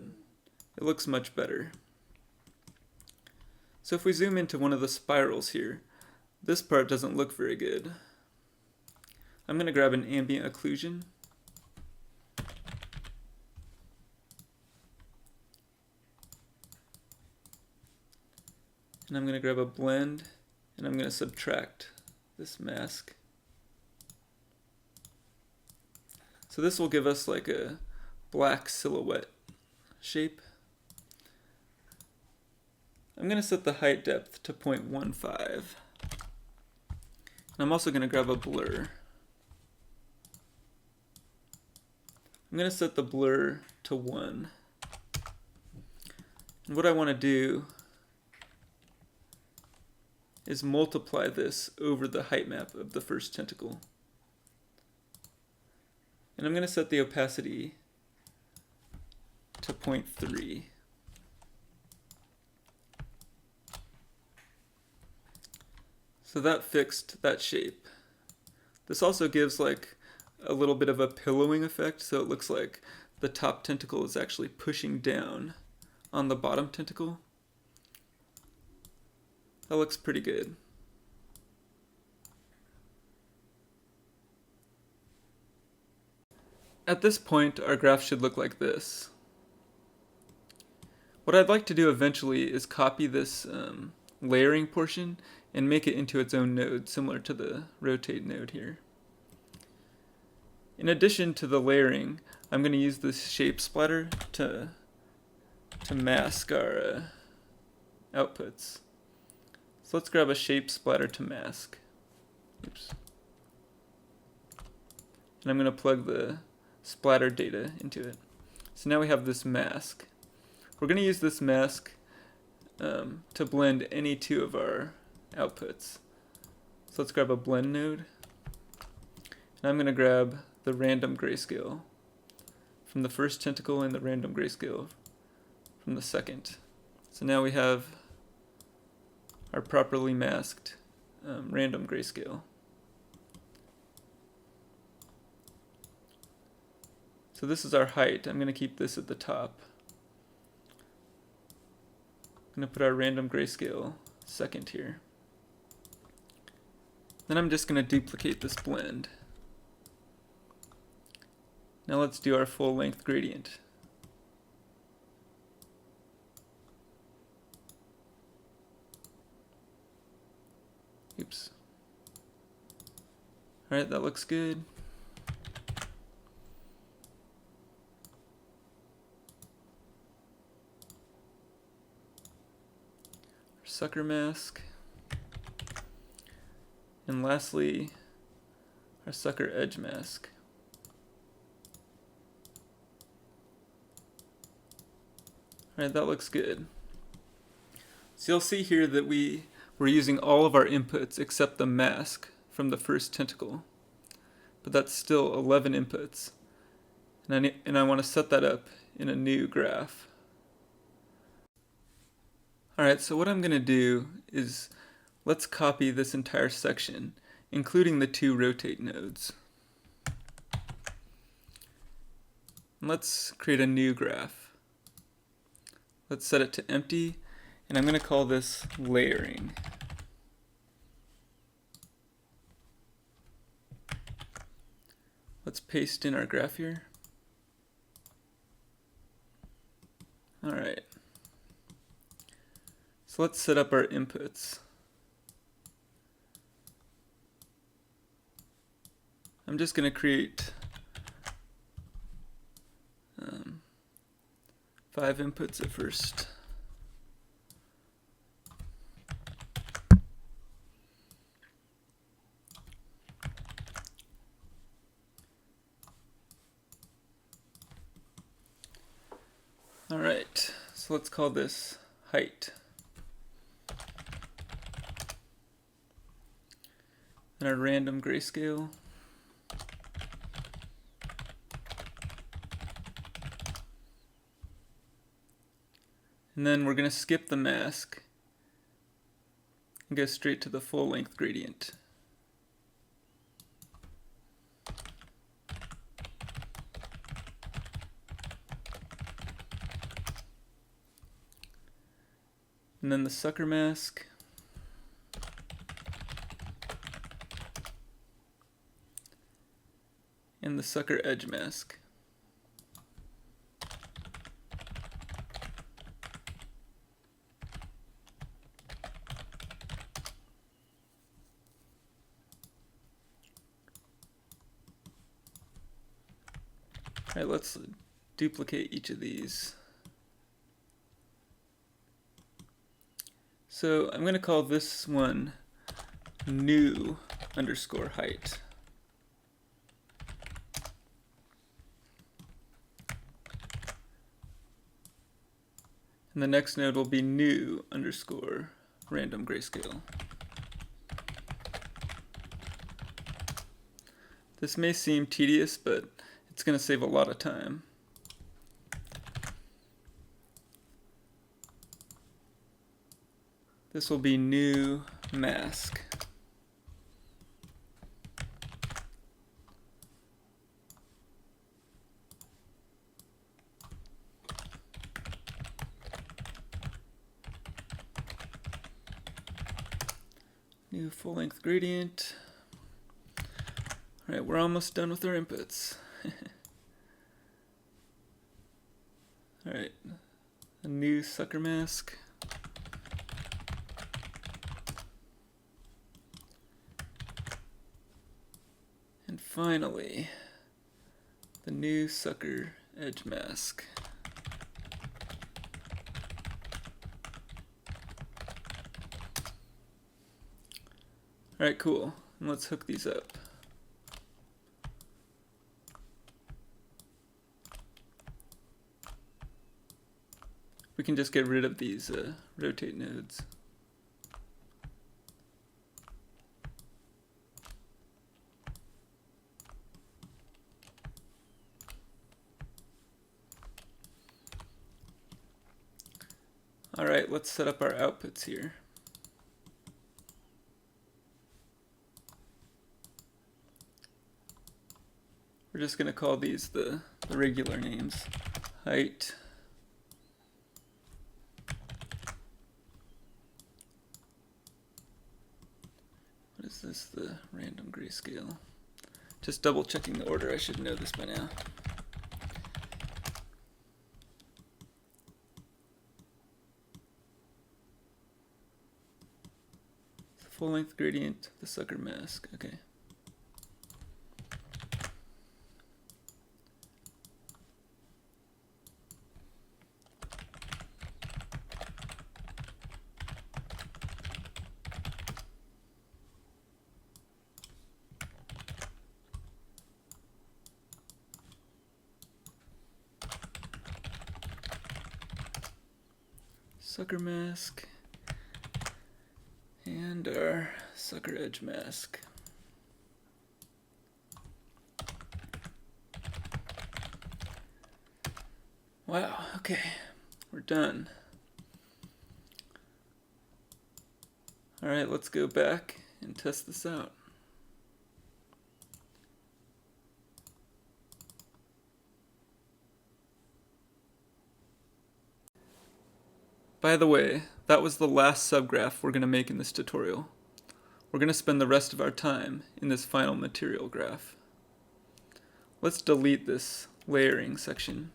it looks much better. So if we zoom into one of the spirals here, this part doesn't look very good. I'm going to grab an ambient occlusion. And I'm going to grab a blend, and I'm going to subtract this mask. So this will give us like a black silhouette shape. I'm going to set the height depth to 0.15. And I'm also going to grab a blur. I'm going to set the blur to 1. And what I want to do is multiply this over the height map of the first tentacle. And I'm going to set the opacity to 0.3. So that fixed that shape. This also gives like a little bit of a pillowing effect, so it looks like the top tentacle is actually pushing down on the bottom tentacle. That looks pretty good. At this point, our graph should look like this. What I'd like to do eventually is copy this layering portion and make it into its own node, similar to the rotate node here. In addition to the layering, I'm going to use this shape splatter to mask our outputs. So let's grab a shape splatter to mask. Oops. And I'm going to plug the splatter data into it. So now we have this mask. We're going to use this mask to blend any two of our outputs. So let's grab a blend node. And I'm going to grab the random grayscale from the first tentacle and the random grayscale from the second. So now we have our properly masked random grayscale. So this is our height. I'm going to keep this at the top. I'm going to put our random grayscale second here. Then I'm just going to duplicate this blend. Now let's do our full length gradient. Oops. Alright, that looks good. Our sucker mask. And lastly, our sucker edge mask. Alright, that looks good. So you'll see here that we're using all of our inputs except the mask from the first tentacle. But that's still 11 inputs. And I want to set that up in a new graph. Alright, so what I'm going to do is let's copy this entire section, including the two rotate nodes. And let's create a new graph. Let's set it to empty, and I'm going to call this layering. Let's paste in our graph here. Alright. So let's set up our inputs. I'm just going to create 5 inputs at first. Alright, so let's call this height. And our random grayscale. And then we're going to skip the mask and go straight to the full length gradient. And then the sucker mask. And the sucker edge mask. Alright, let's duplicate each of these. So I'm going to call this one new underscore height. And the next node will be new underscore random grayscale. This may seem tedious, but it's going to save a lot of time. This will be new mask. New full-length gradient. Alright, we're almost done with our inputs. Alright, a new sucker mask. And finally, the new sucker edge mask. Alright, cool. And let's hook these up. We can just get rid of these rotate nodes. Alright, let's set up our outputs here. We're just going to call these the regular names. Height. What is this? The random grayscale. Just double checking the order. I should know this by now. Full length gradient, the sucker mask. Okay. Sucker mask and our sucker edge mask. Wow, okay, we're done. All right, let's go back and test this out. By the way, that was the last subgraph we're going to make in this tutorial. We're going to spend the rest of our time in this final material graph. Let's delete this layering section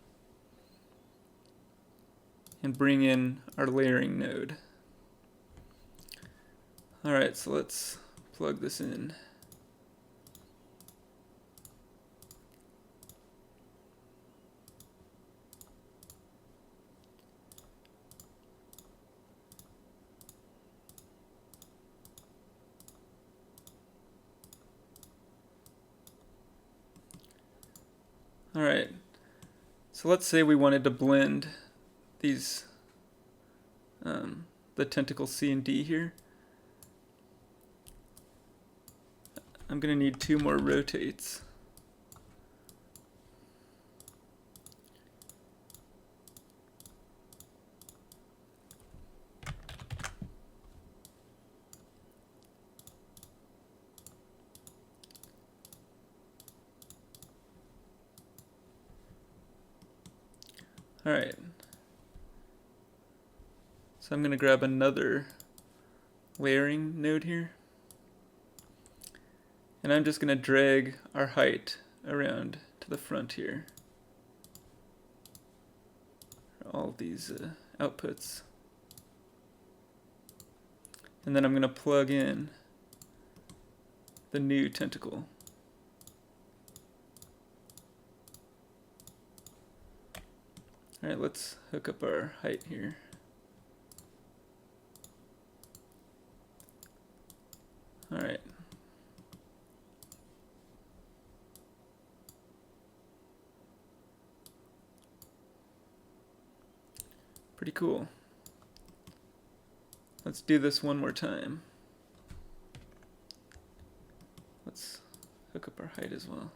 and bring in our layering node. Alright, so let's plug this in. Alright, so let's say we wanted to blend these, the tentacle C and D here. I'm going to need 2 more rotates. Alright, so I'm going to grab another layering node here, and I'm just going to drag our height around to the front here. All of these outputs. And then I'm going to plug in the new tentacle. Alright, let's hook up our height here. Alright. Pretty cool. Let's do this one more time. Let's hook up our height as well.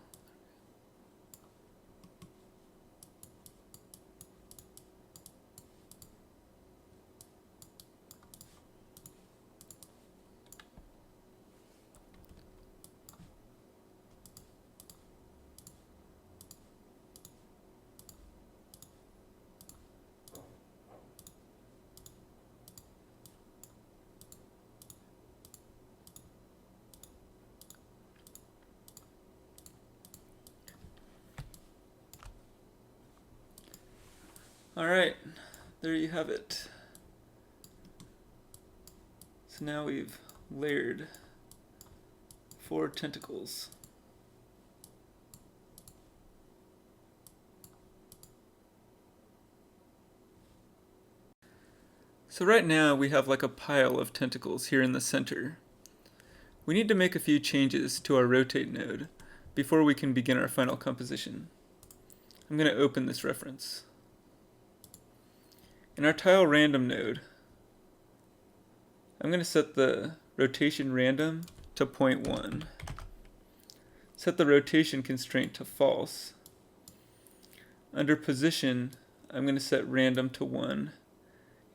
Alright, there you have it. So now we've layered 4 tentacles. So right now we have like a pile of tentacles here in the center. We need to make a few changes to our rotate node before we can begin our final composition. I'm going to open this reference. In our tile random node, I'm going to set the rotation random to 0.1. Set the rotation constraint to false. Under position, I'm going to set random to 1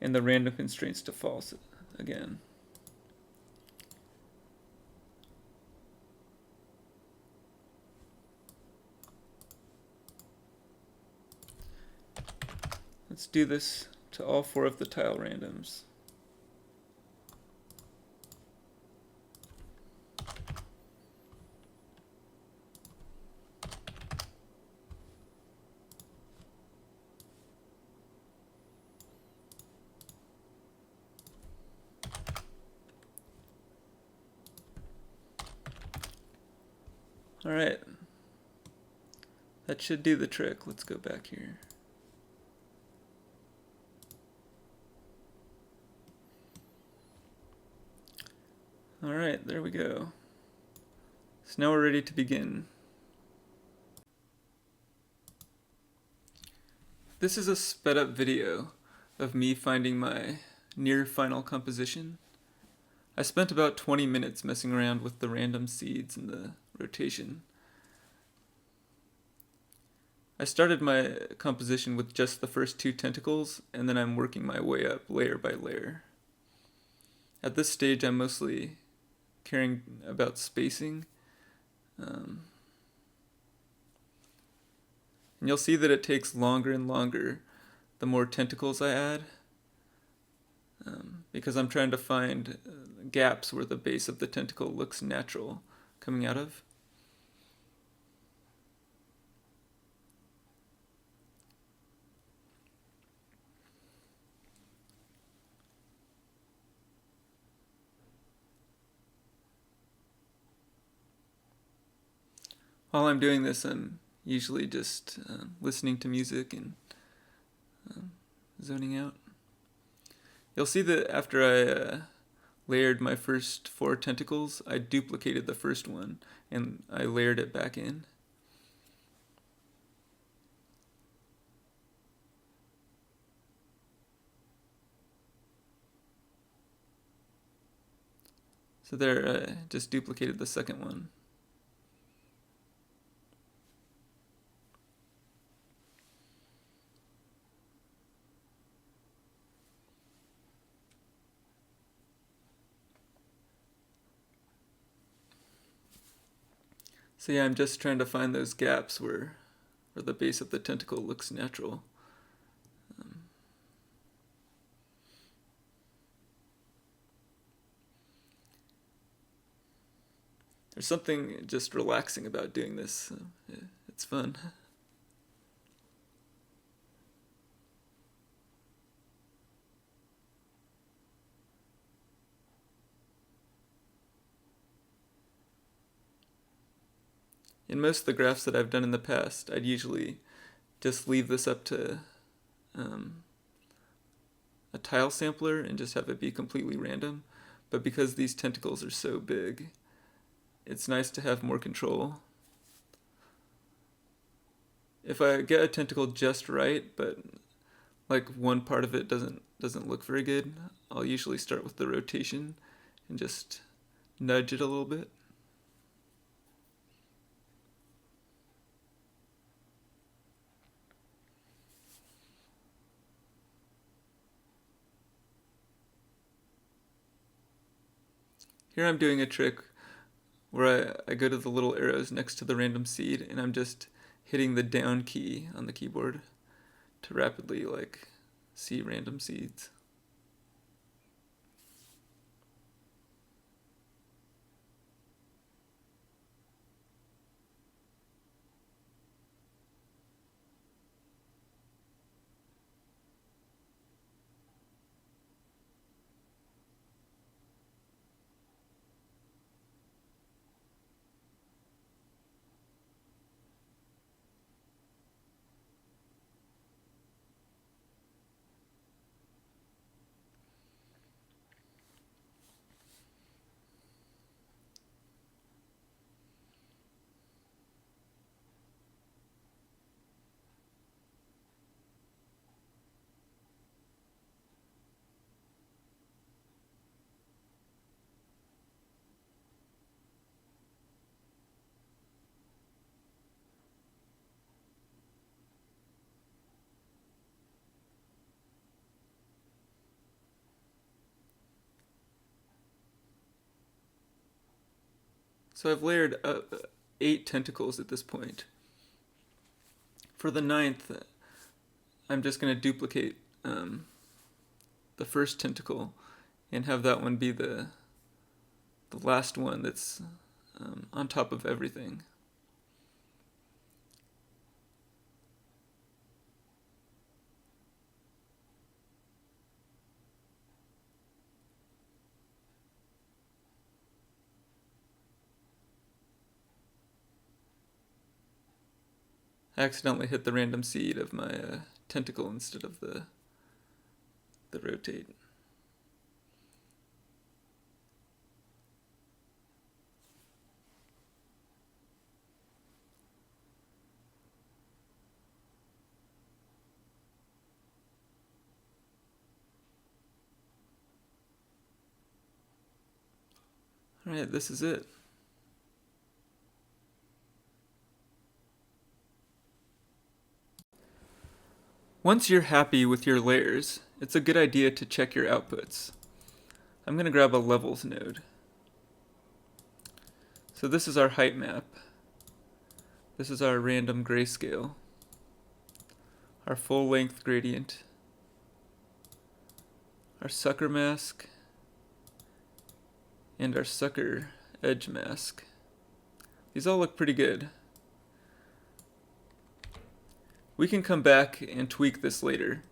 and the random constraints to false again. Let's do this to all 4 of the tile randoms. Alright, that should do the trick. Let's go back here. Alright, there we go. So now we're ready to begin. This is a sped up video of me finding my near final composition. I spent about 20 minutes messing around with the random seeds and the rotation. I started my composition with just the first 2 tentacles, and then I'm working my way up layer by layer. At this stage, I'm mostly caring about spacing. And you'll see that it takes longer and longer the more tentacles I add. because I'm trying to find gaps where the base of the tentacle looks natural coming out of. While I'm doing this, I'm usually just listening to music and zoning out. You'll see that after I layered my first 4 tentacles, I duplicated the first one and I layered it back in. So there, I just duplicated the second one. So yeah, I'm just trying to find those gaps where the base of the tentacle looks natural. There's something just relaxing about doing this. So yeah, it's fun. In most of the graphs that I've done in the past, I'd usually just leave this up to a tile sampler and just have it be completely random. But because these tentacles are so big, it's nice to have more control. If I get a tentacle just right, but like one part of it doesn't look very good, I'll usually start with the rotation and just nudge it a little bit. Here I'm doing a trick where I go to the little arrows next to the random seed and I'm just hitting the down key on the keyboard to rapidly see random seeds. So I've layered 8 tentacles at this point. For the 9th, I'm just going to duplicate the first tentacle and have that one be the last one that's on top of everything. I accidentally hit the random seed of my tentacle instead of the rotate. Alright, this is it. Once you're happy with your layers, it's a good idea to check your outputs. I'm going to grab a levels node. So this is our height map. This is our random grayscale. Our full length gradient. our sucker mask, and our sucker edge mask. These all look pretty good. We can come back and tweak this later,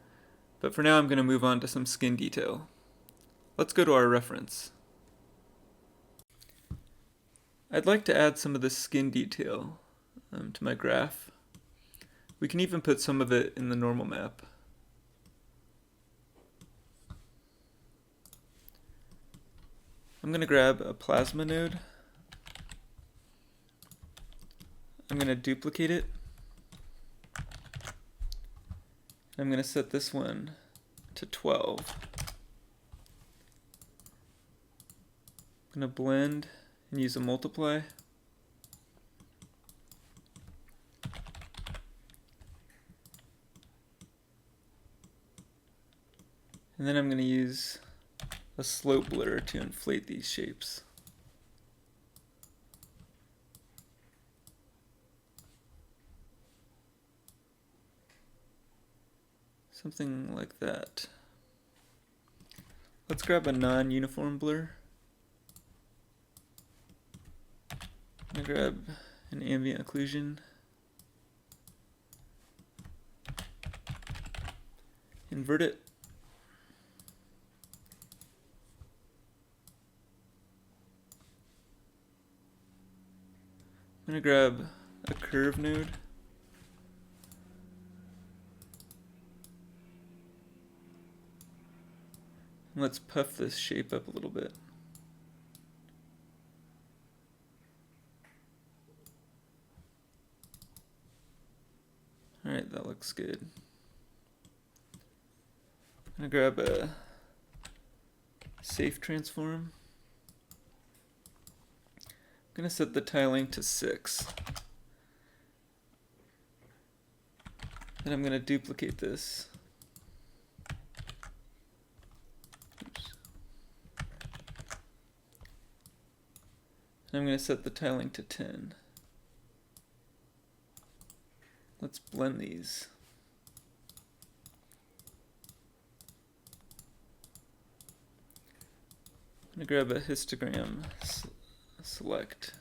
but for now I'm going to move on to some skin detail. Let's go to our reference. I'd like to add some of this skin detail to my graph. We can even put some of it in the normal map. I'm going to grab a plasma node. I'm going to duplicate it. I'm going to set this one to 12. I'm going to blend and use a multiply. And then I'm going to use a slope blur to inflate these shapes. Something like that. Let's grab a non-uniform blur. I'm going to grab an ambient occlusion. Invert it. I'm going to grab a curve node. And let's puff this shape up a little bit. Alright, that looks good. I'm going to grab a safe transform. I'm going to set the tiling to 6. Then I'm going to duplicate this. Oops. And I'm going to set the tiling to 10. Let's blend these. I'm going to grab a histogram select.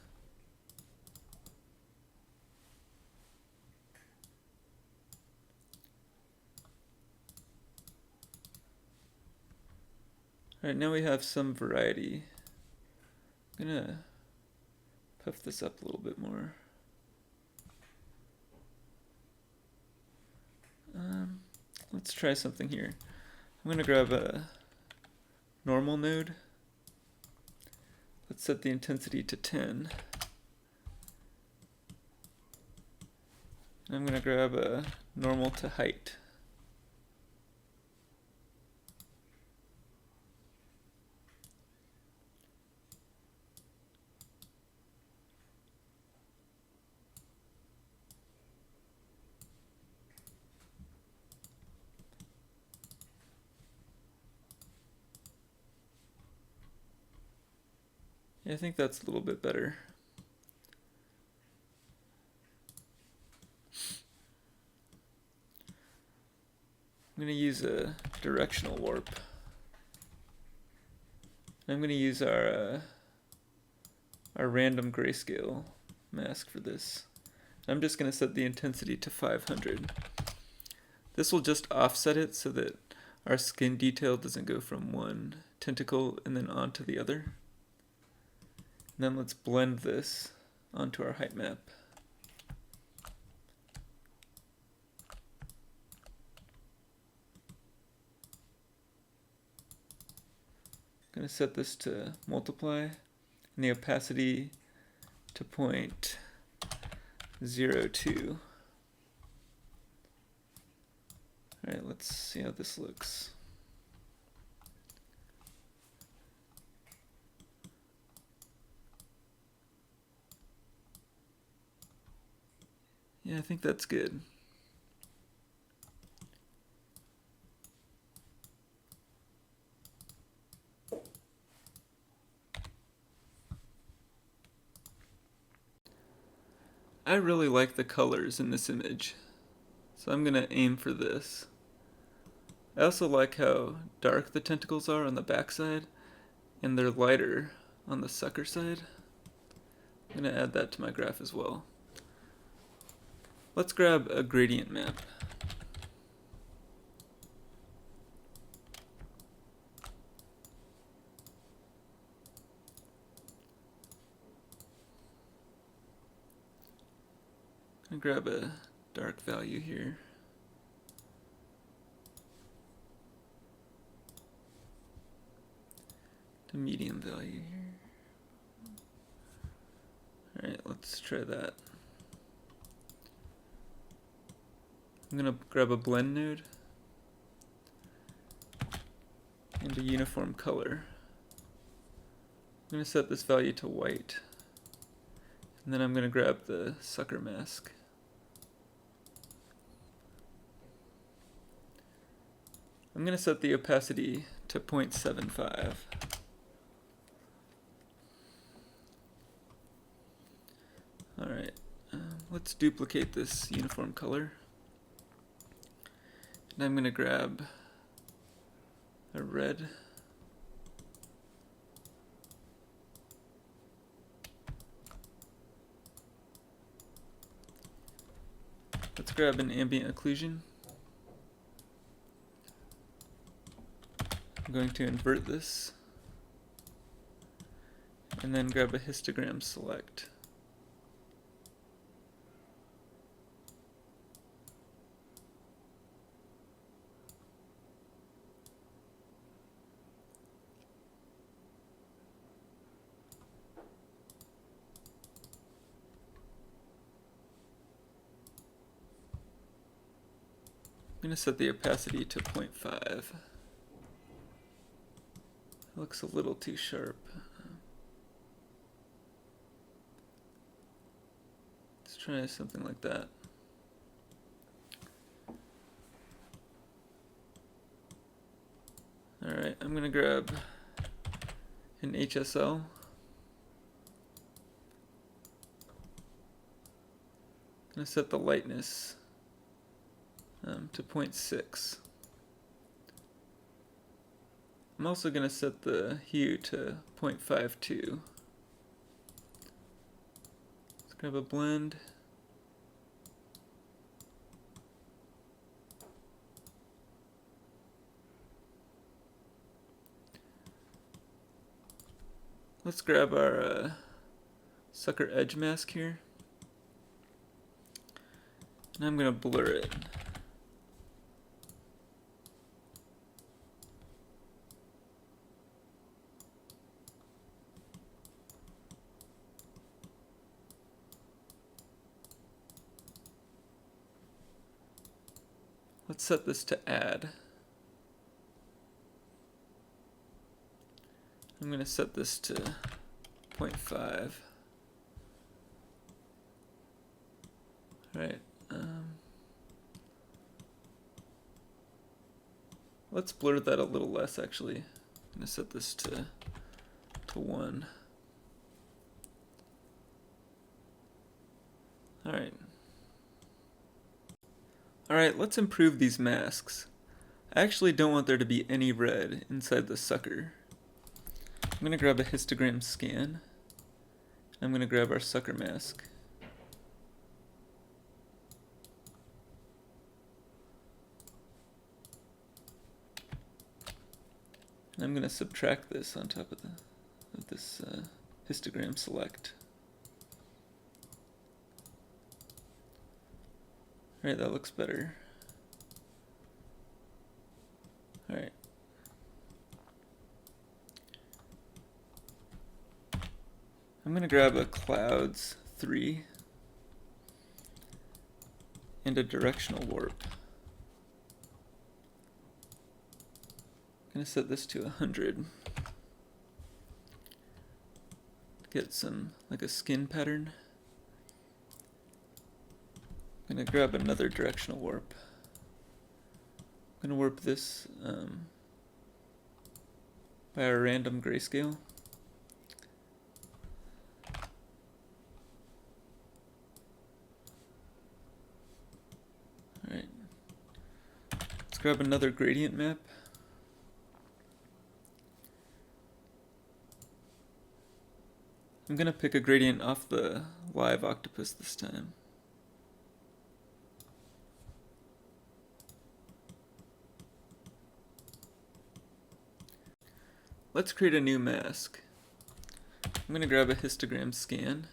Alright, now we have some variety. I'm gonna puff this up a little bit more. Let's try something here. I'm gonna grab a normal node. Let's set the intensity to 10. I'm going to grab a normal to height. Yeah, I think that's a little bit better. I'm going to use a directional warp. I'm going to use our random grayscale mask for this. I'm just going to set the intensity to 500. This will just offset it so that our skin detail doesn't go from one tentacle and then onto the other. And then let's blend this onto our height map. I'm going to set this to multiply and the opacity to 0.02. Alright, let's see how this looks. Yeah, I think that's good. I really like the colors in this image, so I'm going to aim for this. I also like how dark the tentacles are on the backside, and they're lighter on the sucker side. I'm going to add that to my graph as well. Let's grab a gradient map. I'm going to grab a dark value here. The medium value here. Alright, let's try that. I'm going to grab a blend node and a uniform color. I'm going to set this value to white. And then I'm going to grab the sucker mask. I'm going to set the opacity to 0.75. Alright, let's duplicate this uniform color. And I'm going to grab a red. Let's grab an ambient occlusion. I'm going to invert this. And then grab a histogram select. I'm going to set the opacity to 0.5. It looks a little too sharp. Let's try something like that. Alright, I'm going to grab an HSL. I'm going to set the lightness to 0.6. I'm also going to set the hue to 0.52. Let's grab a blend. Let's grab our sucker edge mask here. And I'm going to blur it. Let's set this to add. I'm going to set this to 0.5. Alright. Let's blur that a little less actually. I'm going to set this to 1. Alright. Alright, let's improve these masks. I actually don't want there to be any red inside the sucker. I'm going to grab a histogram scan. I'm going to grab our sucker mask. And I'm going to subtract this on top of this histogram select. Alright, that looks better. Alright. I'm going to grab a clouds 3 and a directional warp. I'm going to set this to 100. Get some, like a skin pattern. I'm going to grab another directional warp. I'm going to warp this by our random grayscale. Alright. Let's grab another gradient map. I'm going to pick a gradient off the live octopus this time. Let's create a new mask. I'm going to grab a histogram scan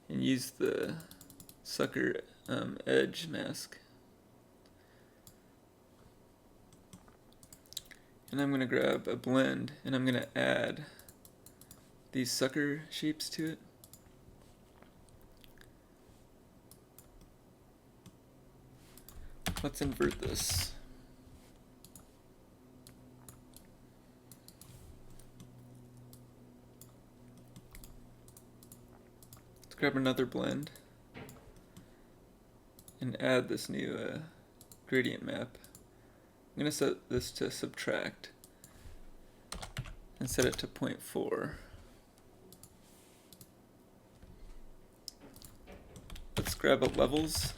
and use the sucker edge mask. And I'm going to grab a blend and I'm going to add these sucker shapes to it. Let's invert this. Let's grab another blend and add this new gradient map. I'm going to set this to subtract and set it to 0.4. Let's grab a levels.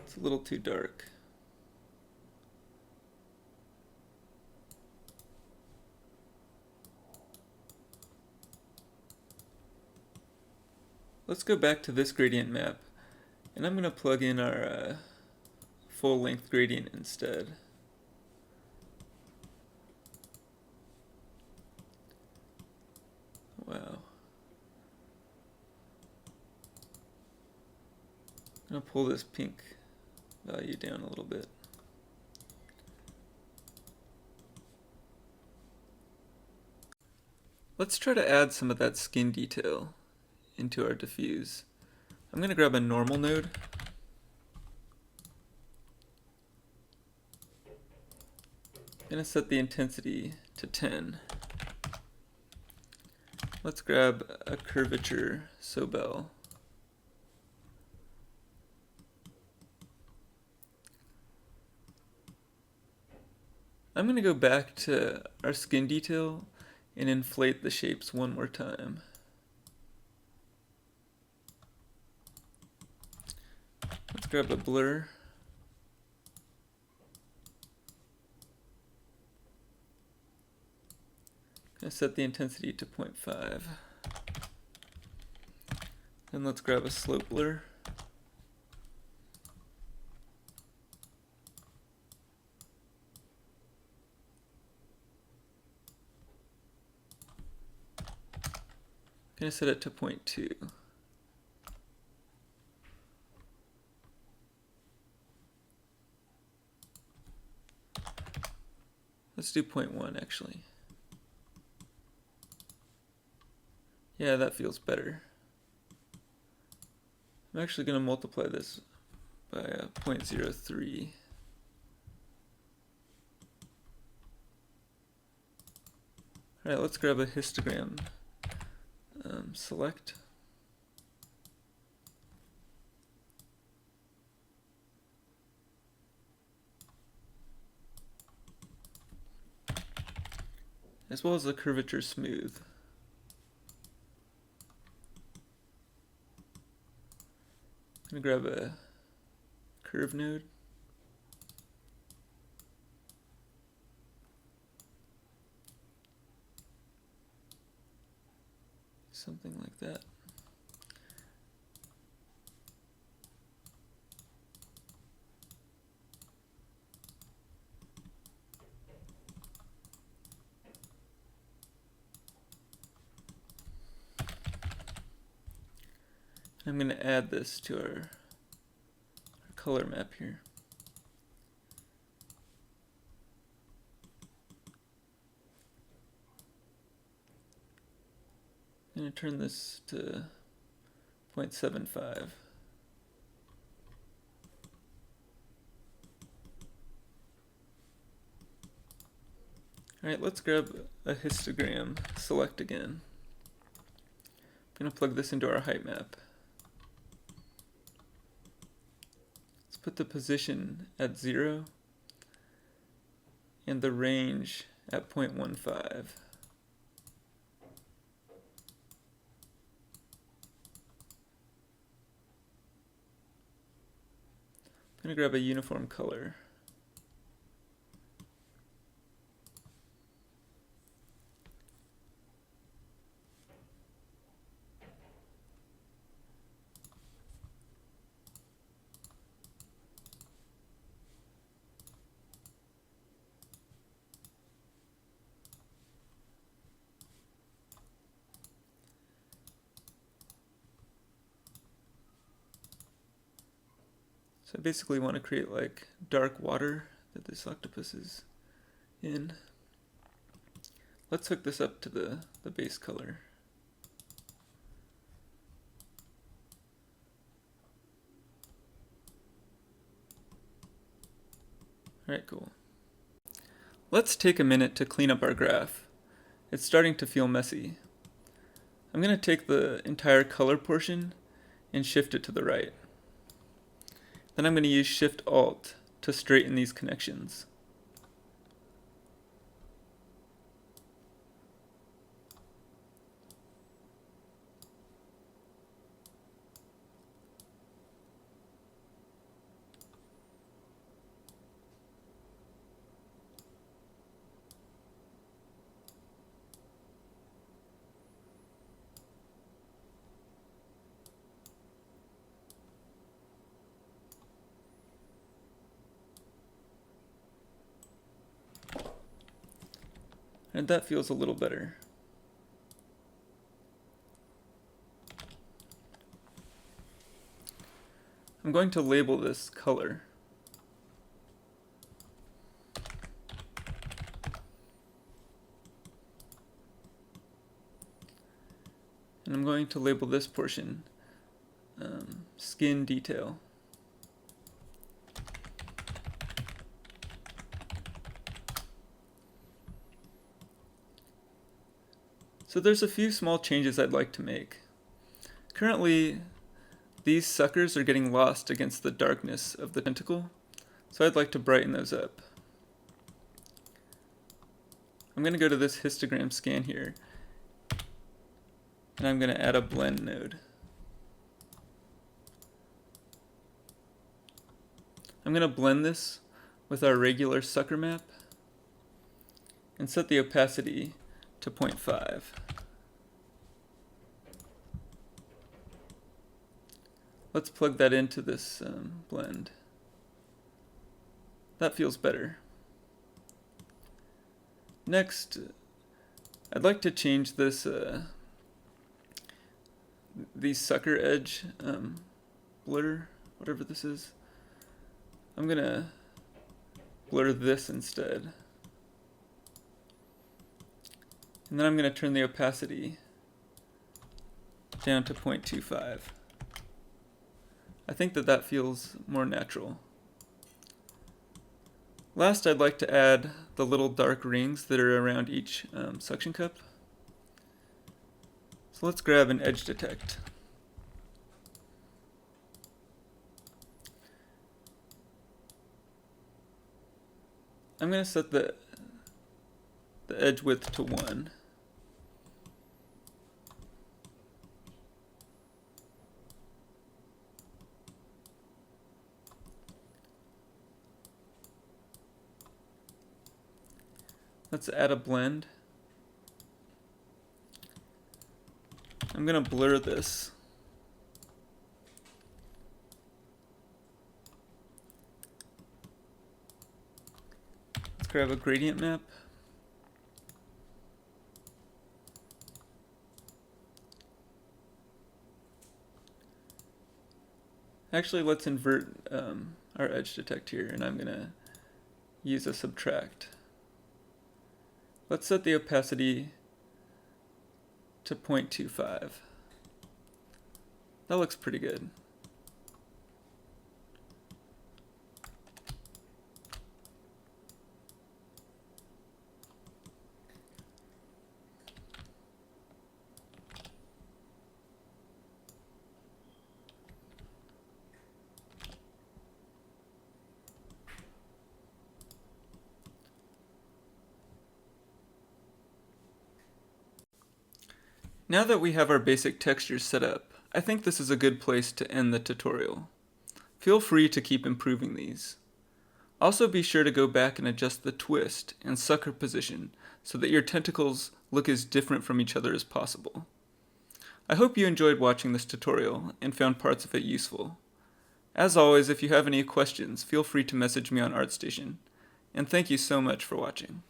It's a little too dark. Let's go back to this gradient map, and I'm going to plug in our full-length gradient instead. Wow. I'm going to pull this pink value down a little bit. Let's try to add some of that skin detail into our diffuse. I'm going to grab a normal node. I'm going to set the intensity to 10. Let's grab a curvature Sobel. I'm going to go back to our skin detail and inflate the shapes one more time. Let's grab a blur. Gonna set the intensity to 0.5. Then let's grab a slope blur. Gonna set it to 0.2. Let's do 0.1 actually. Yeah, that feels better. I'm actually going to multiply this by 0.03. Alright, let's grab a histogram select. As well as the curvature smooth. I'm going to grab a curve node. Something like that. I'm going to add this to our color map here. I'm going to turn this to 0.75. Alright, let's grab a histogram select again. I'm going to plug this into our height map. Let's put the position at 0 and the range at 0.15. going to grab a uniform color. So I basically want to create like dark water that this octopus is in. Let's hook this up to the base color. Alright, cool. Let's take a minute to clean up our graph. It's starting to feel messy. I'm going to take the entire color portion and shift it to the right. Then I'm going to use Shift-Alt to straighten these connections. And that feels a little better. I'm going to label this color. And I'm going to label this portion skin detail. So there's a few small changes I'd like to make. Currently, these suckers are getting lost against the darkness of the tentacle, so I'd like to brighten those up. I'm going to go to this histogram scan here, and I'm going to add a blend node. I'm going to blend this with our regular sucker map and set the opacity to 0.5. Let's plug that into this blend. That feels better. Next, I'd like to change this the sucker edge blur, whatever this is. I'm gonna blur this instead. And then I'm going to turn the opacity down to 0.25. I think that feels more natural. Last, I'd like to add the little dark rings that are around each suction cup. So let's grab an edge detect. I'm going to set the edge width to 1. Let's add a blend. I'm going to blur this. Let's grab a gradient map. Actually, let's invert our edge detect here, and I'm going to use a subtract. Let's set the opacity to 0.25. That looks pretty good. Now that we have our basic textures set up, I think this is a good place to end the tutorial. Feel free to keep improving these. Also be sure to go back and adjust the twist and sucker position so that your tentacles look as different from each other as possible. I hope you enjoyed watching this tutorial and found parts of it useful. As always, if you have any questions, feel free to message me on ArtStation. And thank you so much for watching.